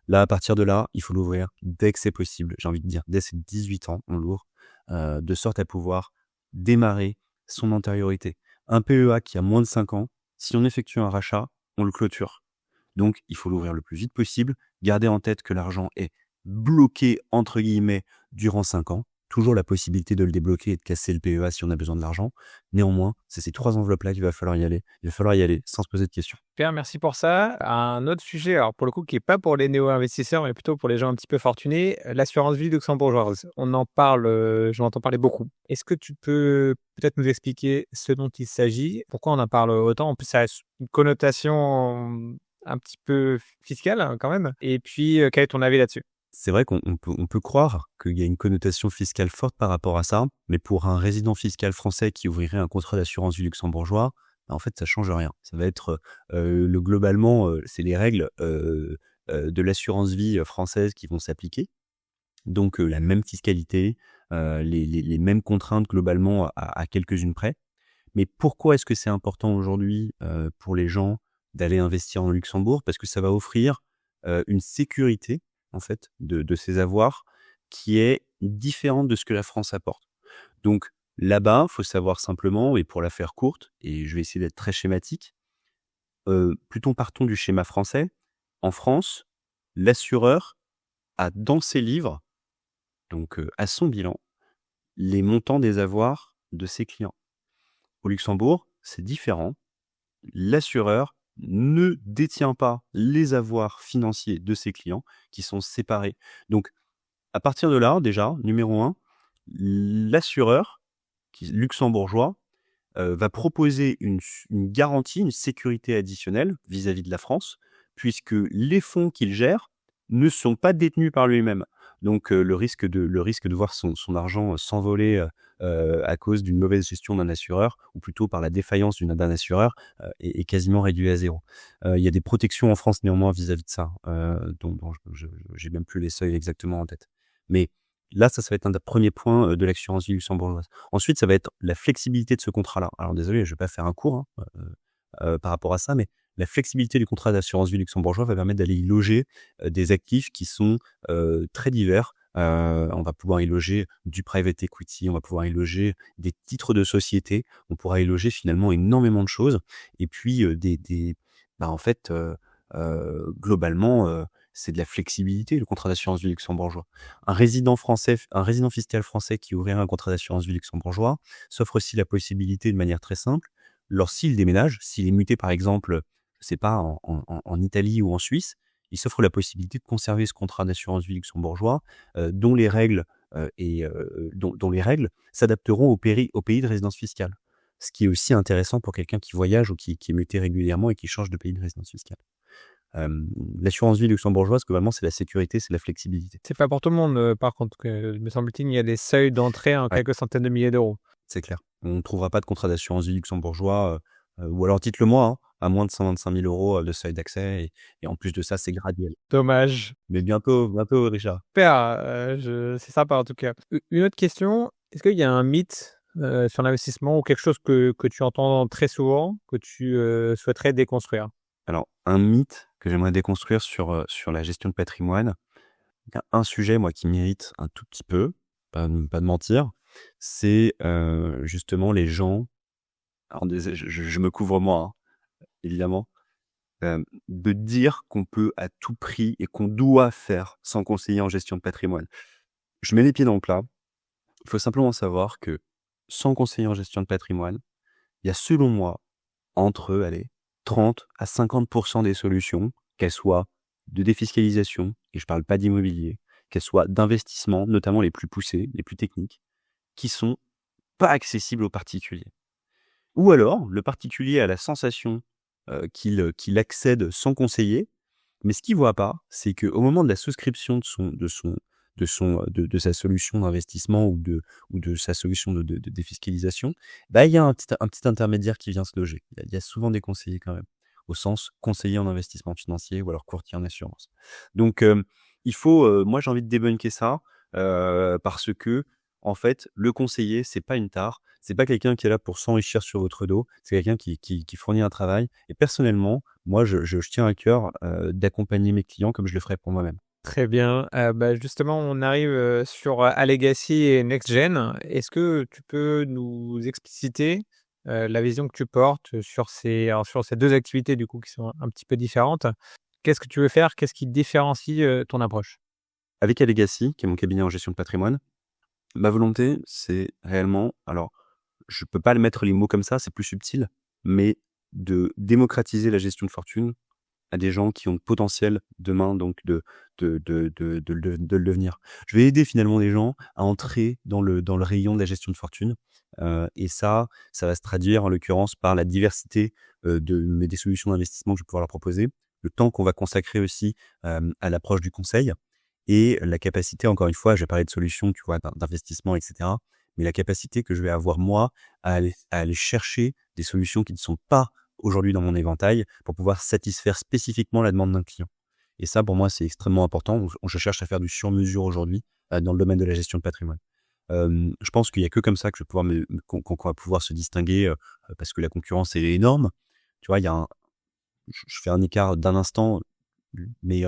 Là, à partir de là, il faut l'ouvrir dès que c'est possible. J'ai envie de dire, dès ses 18 ans, on l'ouvre, de sorte à pouvoir démarrer son antériorité. Un PEA qui a moins de 5 ans, si on effectue un rachat, on le clôture. Donc, il faut l'ouvrir le plus vite possible. Gardez en tête que l'argent est bloqué, entre guillemets, durant 5 ans. Toujours la possibilité de le débloquer et de casser le PEA si on a besoin de l'argent. Néanmoins, c'est ces 3 enveloppes-là qu'il va falloir y aller. Il va falloir y aller sans se poser de questions. Super, merci pour ça. Un autre sujet, alors pour le coup, qui est pas pour les néo-investisseurs, mais plutôt pour les gens un petit peu fortunés, l'assurance vie luxembourgeoise. On en parle, j'en entends parler beaucoup. Est-ce que tu peux peut-être nous expliquer ce dont il s'agit? Pourquoi on en parle autant? En plus, ça a une connotation un petit peu fiscale, hein, quand même. Et puis, quel est ton avis là-dessus? C'est vrai qu'on peut croire qu'il y a une connotation fiscale forte par rapport à ça, mais pour un résident fiscal français qui ouvrirait un contrat d'assurance vie luxembourgeois, bah, en fait, ça change rien. Ça va être, globalement, c'est les règles, de l'assurance vie, française qui vont s'appliquer. Donc, la même fiscalité, les mêmes contraintes globalement à quelques-unes près. Mais pourquoi est-ce que c'est important aujourd'hui, pour les gens d'aller investir en Luxembourg? Parce que ça va offrir, une sécurité, en fait, de ses avoirs qui est différente de ce que la France apporte. Donc là-bas, faut savoir simplement, et pour la faire courte, et je vais essayer d'être très schématique, plutôt partons du schéma français. En France, l'assureur a dans ses livres, donc à son bilan, les montants des avoirs de ses clients. Au Luxembourg, c'est différent. L'assureur ne détient pas les avoirs financiers de ses clients qui sont séparés. Donc, à partir de là, déjà, numéro 1, l'assureur luxembourgeois va proposer une garantie, une sécurité additionnelle vis-à-vis de la France, puisque les fonds qu'il gère ne sont pas détenus par lui-même. Donc le risque de voir son argent s'envoler à cause d'une mauvaise gestion d'un assureur, ou plutôt par la défaillance d'un assureur, est quasiment réduit à zéro. Il y a des protections en France néanmoins vis-à-vis de ça, dont j'ai même plus les seuils exactement en tête. Mais là, ça va être un des premiers points de l'assurance vie luxembourgeoise. Ensuite, ça va être la flexibilité de ce contrat-là. Alors désolé, je vais pas faire un cours par rapport à ça, mais la flexibilité du contrat d'assurance vie luxembourgeois va permettre d'aller y loger des actifs qui sont très divers. On va pouvoir y loger du private equity, on va pouvoir y loger des titres de société, on pourra y loger finalement énormément de choses. Et puis en fait, globalement, c'est de la flexibilité, le contrat d'assurance vie luxembourgeois. Un résident fiscal français qui ouvrirait un contrat d'assurance vie luxembourgeois s'offre aussi la possibilité, de manière très simple, lorsqu'il déménage, s'il est muté par exemple, je sais pas, en Italie ou en Suisse, il s'offre la possibilité de conserver ce contrat d'assurance vie luxembourgeois, dont les règles s'adapteront au pays de résidence fiscale. Ce qui est aussi intéressant pour quelqu'un qui voyage ou qui est muté régulièrement et qui change de pays de résidence fiscale. L'assurance vie luxembourgeoise, globalement, c'est la sécurité, c'est la flexibilité. C'est pas pour tout le monde, par contre, me semble-t-il, il y a des seuils d'entrée en quelques centaines de milliers d'euros. C'est clair. On ne trouvera pas de contrat d'assurance vie luxembourgeois, ou alors dites-le moi, à moins de 125 000 euros de seuil d'accès. Et en plus de ça, c'est graduel. Dommage. Mais bientôt, Richard. Super, c'est sympa en tout cas. Une autre question, est-ce qu'il y a un mythe sur l'investissement ou quelque chose que tu entends très souvent, que tu souhaiterais déconstruire? Alors, un mythe que j'aimerais déconstruire sur la gestion de patrimoine, il y a un sujet, moi, qui m'irrite un tout petit peu, pas de mentir, c'est justement les gens, alors je me couvre moi, évidemment, de dire qu'on peut à tout prix et qu'on doit faire sans conseiller en gestion de patrimoine. Je mets les pieds dans le plat. Il faut simplement savoir que sans conseiller en gestion de patrimoine, il y a selon moi entre 30 à 50% des solutions, qu'elles soient de défiscalisation, et je ne parle pas d'immobilier, qu'elles soient d'investissement, notamment les plus poussés, les plus techniques, qui sont pas accessibles aux particuliers. Ou alors, le particulier a la sensation qu'il accède sans conseiller, mais ce qu'il voit pas, c'est qu'au moment de la souscription de sa solution d'investissement ou de sa solution de défiscalisation, il y a un petit intermédiaire qui vient se loger. Il y a souvent des conseillers quand même, au sens conseiller en investissement financier ou alors courtier en assurance. Donc, moi j'ai envie de débunker ça parce que en fait, le conseiller, c'est pas une tare, c'est pas quelqu'un qui est là pour s'enrichir sur votre dos, c'est quelqu'un qui fournit un travail. Et personnellement, moi, je tiens à cœur d'accompagner mes clients comme je le ferais pour moi-même. Très bien. Justement, on arrive sur Alegacy et NextGen. Est-ce que tu peux nous expliciter la vision que tu portes sur ces deux activités du coup qui sont un petit peu différentes? Qu'est-ce que tu veux faire? Qu'est-ce qui différencie ton approche? Avec Alegacy, qui est mon cabinet en gestion de patrimoine, ma volonté, c'est réellement, alors je peux pas le mettre les mots comme ça, c'est plus subtil, mais de démocratiser la gestion de fortune à des gens qui ont le potentiel demain donc de le devenir. Je vais aider finalement les gens à entrer dans le rayon de la gestion de fortune, et ça va se traduire en l'occurrence par la diversité des solutions d'investissement que je vais pouvoir leur proposer, le temps qu'on va consacrer aussi à l'approche du conseil et la capacité, encore une fois, je vais parler de solutions, tu vois, d'investissement, etc. Mais la capacité que je vais avoir moi à aller chercher des solutions qui ne sont pas aujourd'hui dans mon éventail pour pouvoir satisfaire spécifiquement la demande d'un client. Et ça, pour moi, c'est extrêmement important. Je cherche à faire du sur-mesure aujourd'hui dans le domaine de la gestion de patrimoine. Je pense qu'il y a que comme ça que je vais pouvoir qu'on va pouvoir se distinguer parce que la concurrence est énorme. Tu vois, je fais un écart d'un instant, mais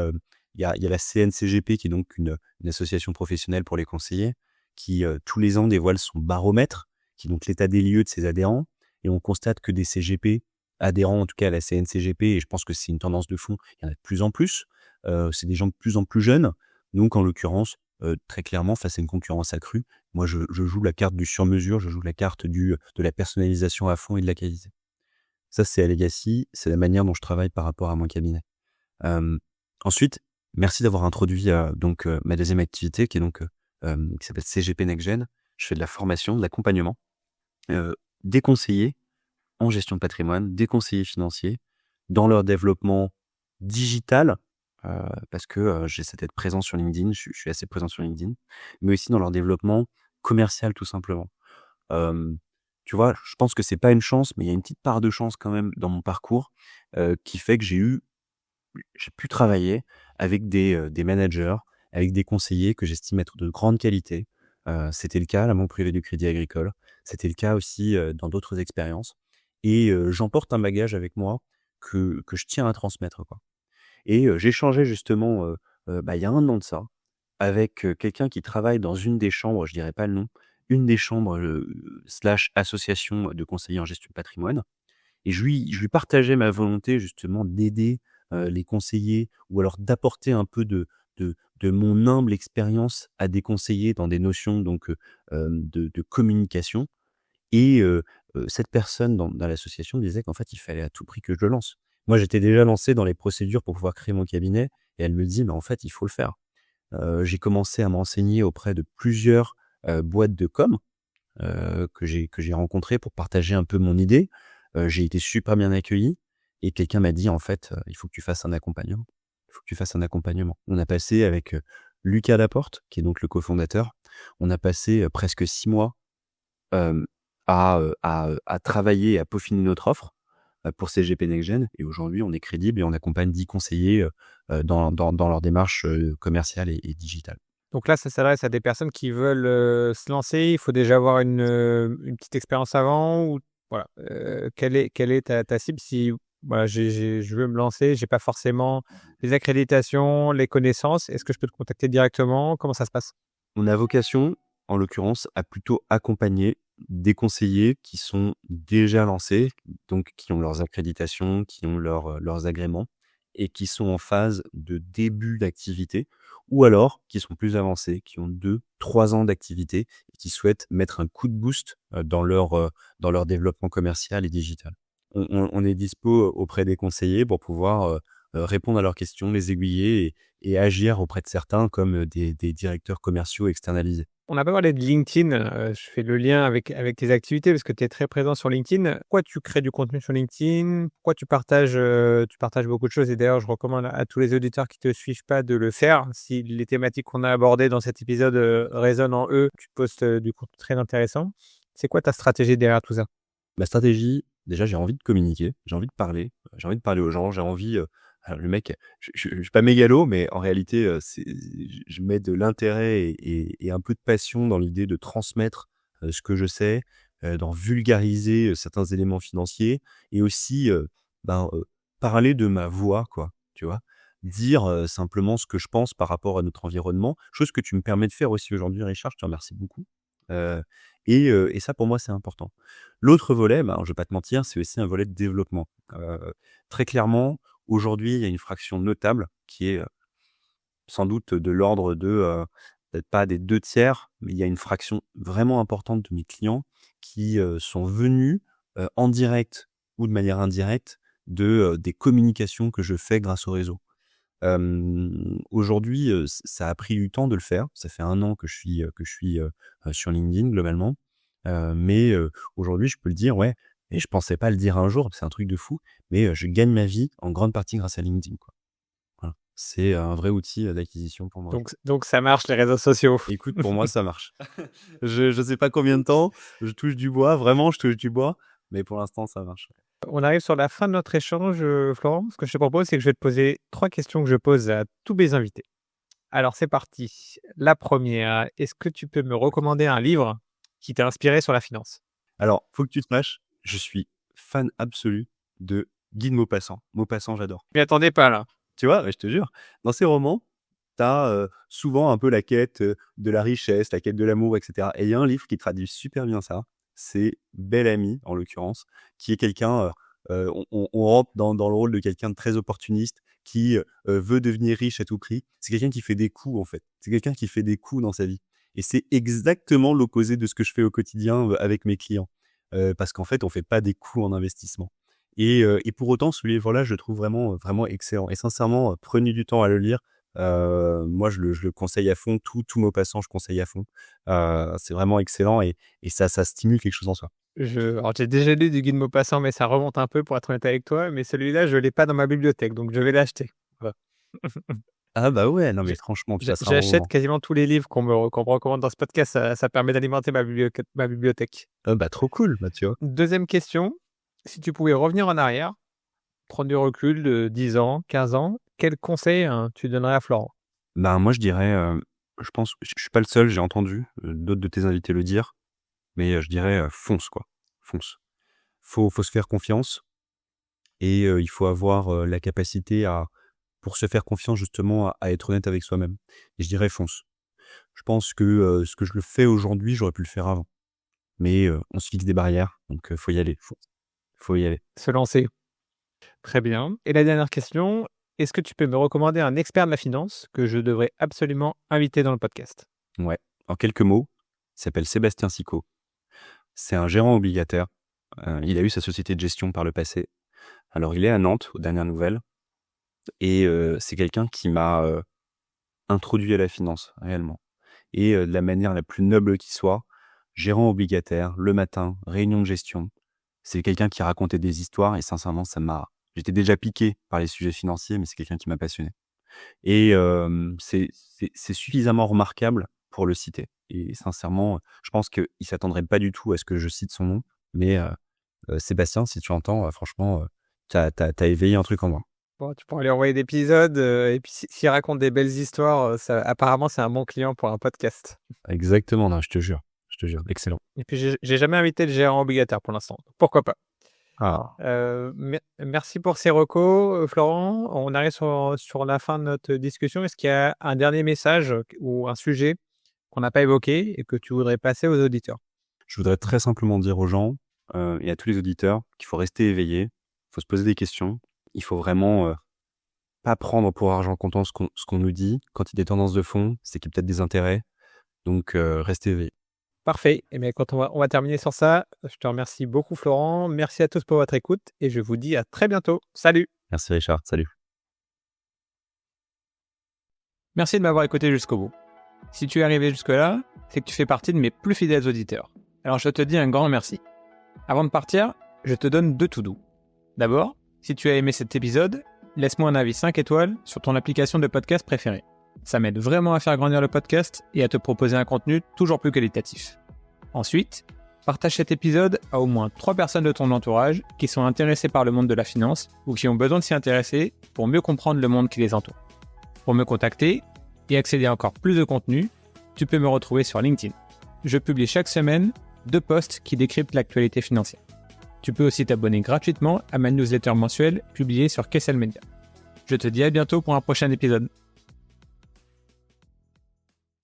il y a la CNCGP qui est donc une association professionnelle pour les conseillers qui tous les ans dévoile son baromètre qui est donc l'état des lieux de ses adhérents, et on constate que des CGP adhérents en tout cas à la CNCGP, et je pense que c'est une tendance de fond, il y en a de plus en plus, c'est des gens de plus en plus jeunes, donc en l'occurrence très clairement face à une concurrence accrue, moi je joue la carte du sur-mesure, je joue la carte de la personnalisation à fond et de la qualité. Ça c'est Alegacy, c'est la manière dont je travaille par rapport à mon cabinet. Ensuite, merci d'avoir introduit ma deuxième activité qui est donc qui s'appelle CGP NextGen. Je fais de la formation, de l'accompagnement, des conseillers en gestion de patrimoine, des conseillers financiers dans leur développement digital parce que j'essaie d'être présent sur LinkedIn, je suis assez présent sur LinkedIn, mais aussi dans leur développement commercial tout simplement. Hem, Tu vois, je pense que c'est pas une chance, mais il y a une petite part de chance quand même dans mon parcours, qui fait que j'ai pu travailler avec des managers, avec des conseillers que j'estime être de grande qualité. C'était le cas à la banque privée du Crédit Agricole. C'était le cas aussi, dans d'autres expériences et j'emporte un bagage avec moi que je tiens à transmettre, quoi. Et j'ai échangé justement, il y a 1 an de ça, avec, quelqu'un qui travaille dans une des chambres, je dirais pas le nom, une des chambres, slash association de conseillers en gestion de patrimoine et je lui partageais ma volonté justement d'aider, les conseillers ou alors d'apporter un peu de mon humble expérience à des conseillers dans des notions donc, de communication et cette personne dans l'association disait qu'en fait, il fallait à tout prix que je le lance. Moi, j'étais déjà lancé dans les procédures pour pouvoir créer mon cabinet et elle me dit: «Mais en fait, il faut le faire». J'ai commencé à me renseigner auprès de plusieurs, boîtes de com, que j'ai rencontrées pour partager un peu mon idée. J'ai été super bien accueilli et quelqu'un m'a dit: «En fait, il faut que tu fasses un accompagnement. Il faut que tu fasses un accompagnement». On a passé avec, Lucas Laporte, qui est donc le cofondateur, on a passé, presque 6 mois, hem, à travailler et à peaufiner notre offre, pour CGP NextGen et aujourd'hui, on est crédible et on accompagne 10 conseillers, dans leur démarche, commerciale et digitale. Donc là, ça s'adresse à des personnes qui veulent, se lancer. Il faut déjà avoir une petite expérience avant ou voilà, quelle est ta cible? Si voilà, je veux me lancer, j'ai pas forcément les accréditations, les connaissances, est-ce que je peux te contacter directement? Comment ça se passe? On a vocation, en l'occurrence, à plutôt accompagner des conseillers qui sont déjà lancés, donc qui ont leurs accréditations, qui ont leurs agréments et qui sont en phase de début d'activité ou alors qui sont plus avancés, qui ont 2, 3 ans d'activité et qui souhaitent mettre un coup de boost, dans leur développement commercial et digital. On est dispo auprès des conseillers pour pouvoir, répondre à leurs questions, les aiguiller et agir auprès de certains comme, des directeurs commerciaux externalisés. On n'a pas parlé de LinkedIn, je fais le lien avec tes activités parce que tu es très présent sur LinkedIn. Pourquoi tu crées du contenu sur LinkedIn? Pourquoi tu partages beaucoup de choses? Et d'ailleurs, je recommande à tous les auditeurs qui ne te suivent pas de le faire. Si les thématiques qu'on a abordées dans cet épisode, résonnent en eux, tu postes, du contenu très intéressant. C'est quoi ta stratégie derrière tout ça? Ma stratégie, déjà, j'ai envie de communiquer, j'ai envie de parler aux gens, j'ai envie, alors le mec, je suis pas mégalo, mais en réalité, c'est je mets de l'intérêt et un peu de passion dans l'idée de transmettre, ce que je sais, d'en vulgariser, certains éléments financiers et aussi, ben, parler de ma voix, quoi, tu vois? Dire, simplement ce que je pense par rapport à notre environnement, chose que tu me permets de faire aussi aujourd'hui, Richard, je te remercie beaucoup, heu et ça, pour moi, c'est important. L'autre volet, ben, je vais pas te mentir, c'est aussi un volet de développement. Très clairement, aujourd'hui, il y a une fraction notable qui est, sans doute de l'ordre de, peut-être pas des 2 tiers, mais il y a une fraction vraiment importante de mes clients qui, sont venus, en direct ou de manière indirecte des communications que je fais grâce au réseau. Aujourd'hui, ça a pris du temps de le faire. Ça fait 1 an que je suis sur LinkedIn globalement. Mais aujourd'hui, je peux le dire, ouais et je pensais pas le dire un jour, c'est un truc de fou, mais je gagne ma vie en grande partie grâce à LinkedIn, quoi. Voilà. C'est un vrai outil, d'acquisition pour moi. Donc ça marche les réseaux sociaux? Écoute, pour moi, ça marche. Je sais pas combien de temps, je touche du bois, vraiment, je touche du bois, mais pour l'instant, ça marche. On arrive sur la fin de notre échange, Florent. Ce que je te propose, c'est que je vais te poser 3 questions que je pose à tous mes invités. Alors c'est parti. La première, est-ce que tu peux me recommander un livre qui t'a inspiré sur la finance? Alors, faut que tu te saches, je suis fan absolu de Guy de Maupassant. Maupassant, j'adore. Je m'y attendais pas là. Tu vois? Ouais, je te jure. Dans ces romans, tu as, souvent un peu la quête, de la richesse, la quête de l'amour et cetera et il y a un livre qui traduit super bien ça, c'est Bel Ami, en l'occurrence, qui est quelqu'un, on rentre dans le rôle de quelqu'un de très opportuniste qui, veut devenir riche à tout prix. C'est quelqu'un qui fait des coups, en fait. C'est quelqu'un qui fait des coups dans sa vie et c'est exactement l'opposé de ce que je fais au quotidien, avec mes clients. Parce qu'en fait, on fait pas des coups en investissement et pour autant, ce livre-là, je le trouve vraiment, vraiment excellent et sincèrement, prenez du temps à le lire. Moi, je le conseille à fond. Tout Maupassant, je conseille à fond. C'est vraiment excellent et ça stimule quelque chose en soi. Alors j'ai déjà lu du Guy de Maupassant, mais ça remonte un peu pour être honnête avec toi, mais celui-là, je l'ai pas dans ma bibliothèque, donc je vais l'acheter. Voilà. Ah bah ouais, non mais franchement, tu passeras un bon J'achète moment. quasiment tous les livres qu'on me recommande dans ce podcast. Ça permet d'alimenter ma bibliothèque. Ah bah trop cool, bah tu vois. Deuxième question. Si tu pouvais revenir en arrière, prendre du recul de 10 ans, 15 ans, quel conseil tu donnerais à Florent? Ben moi je dirais, je pense, je suis pas le seul, j'ai entendu, d'autres de tes invités le dire, mais je dirais, fonce quoi, fonce. Faut se faire confiance et il faut avoir, la capacité à pour se faire confiance justement à être honnête avec soi-même et je dirais fonce. Je pense que, ce que je le fais aujourd'hui, j'aurais pu le faire avant, mais on se fixe des barrières donc faut y aller, faut y aller. Se lancer. Très bien. Et la dernière question, est-ce que tu peux me recommander un expert de la finance que je devrais absolument inviter dans le podcast? Ouais, en quelques mots, il s'appelle Sébastien Sicot. C'est un gérant obligataire, il a eu sa société de gestion par le passé. Alors il est à Nantes, aux dernières nouvelles et c'est quelqu'un qui m'a, introduit à la finance, réellement et de la manière la plus noble qui soit, gérant obligataire, le matin, réunion de gestion. C'est quelqu'un qui racontait des histoires et sincèrement j'étais déjà piqué par les sujets financiers, mais c'est quelqu'un qui m'a passionné et c'est suffisamment remarquable pour le citer et sincèrement, je pense qu'il s'attendrait pas du tout à ce que je cite son nom, mais Sébastien, si tu entends, franchement, tu as éveillé un truc en moi. Bon, tu pourras lui envoyer d'épisodes et puis s'il raconte des belles histoires, apparemment c'est un bon client pour un podcast. Exactement, non, je te jure, excellent. Et puis j'ai jamais invité de gérant obligataire pour l'instant. Pourquoi pas? Ah, Merci pour ces recos, Florent. On arrive sur la fin de notre discussion. Est-ce qu'il y a un dernier message ou un sujet qu'on n'a pas évoqué et que tu voudrais passer aux auditeurs? je voudrais très simplement dire aux gens, et à tous les auditeurs qu'il faut rester éveillé, il faut se poser des questions, il faut vraiment, pas prendre pour argent comptant ce qu'on nous dit. Quand il y a des tendances de fond, c'est qu'il y a peut-être des intérêts, donc restez éveillés. Parfait. Et bien, quand on va terminer sur ça, je te remercie beaucoup, Florent. Merci à tous pour votre écoute et je vous dis à très bientôt. Salut! Merci Richard, salut. Merci de m'avoir écouté jusqu'au bout. Si tu es arrivé jusque-là, c'est que tu fais partie de mes plus fidèles auditeurs. Alors je te dis un grand merci. Avant de partir, je te donne 2 to-do. D'abord, si tu as aimé cet épisode, laisse-moi un avis 5 étoiles sur ton application de podcast préférée. Ça m'aide vraiment à faire grandir le podcast et à te proposer un contenu toujours plus qualitatif. Ensuite, partage cet épisode à au moins 3 personnes de ton entourage qui sont intéressées par le monde de la finance ou qui ont besoin de s'y intéresser pour mieux comprendre le monde qui les entoure. Pour me contacter et accéder à encore plus de contenu, tu peux me retrouver sur LinkedIn. Je publie chaque semaine 2 posts qui décryptent l'actualité financière. Tu peux aussi t'abonner gratuitement à ma newsletter mensuelle publiée sur Kessel Media. Je te dis à bientôt pour un prochain épisode.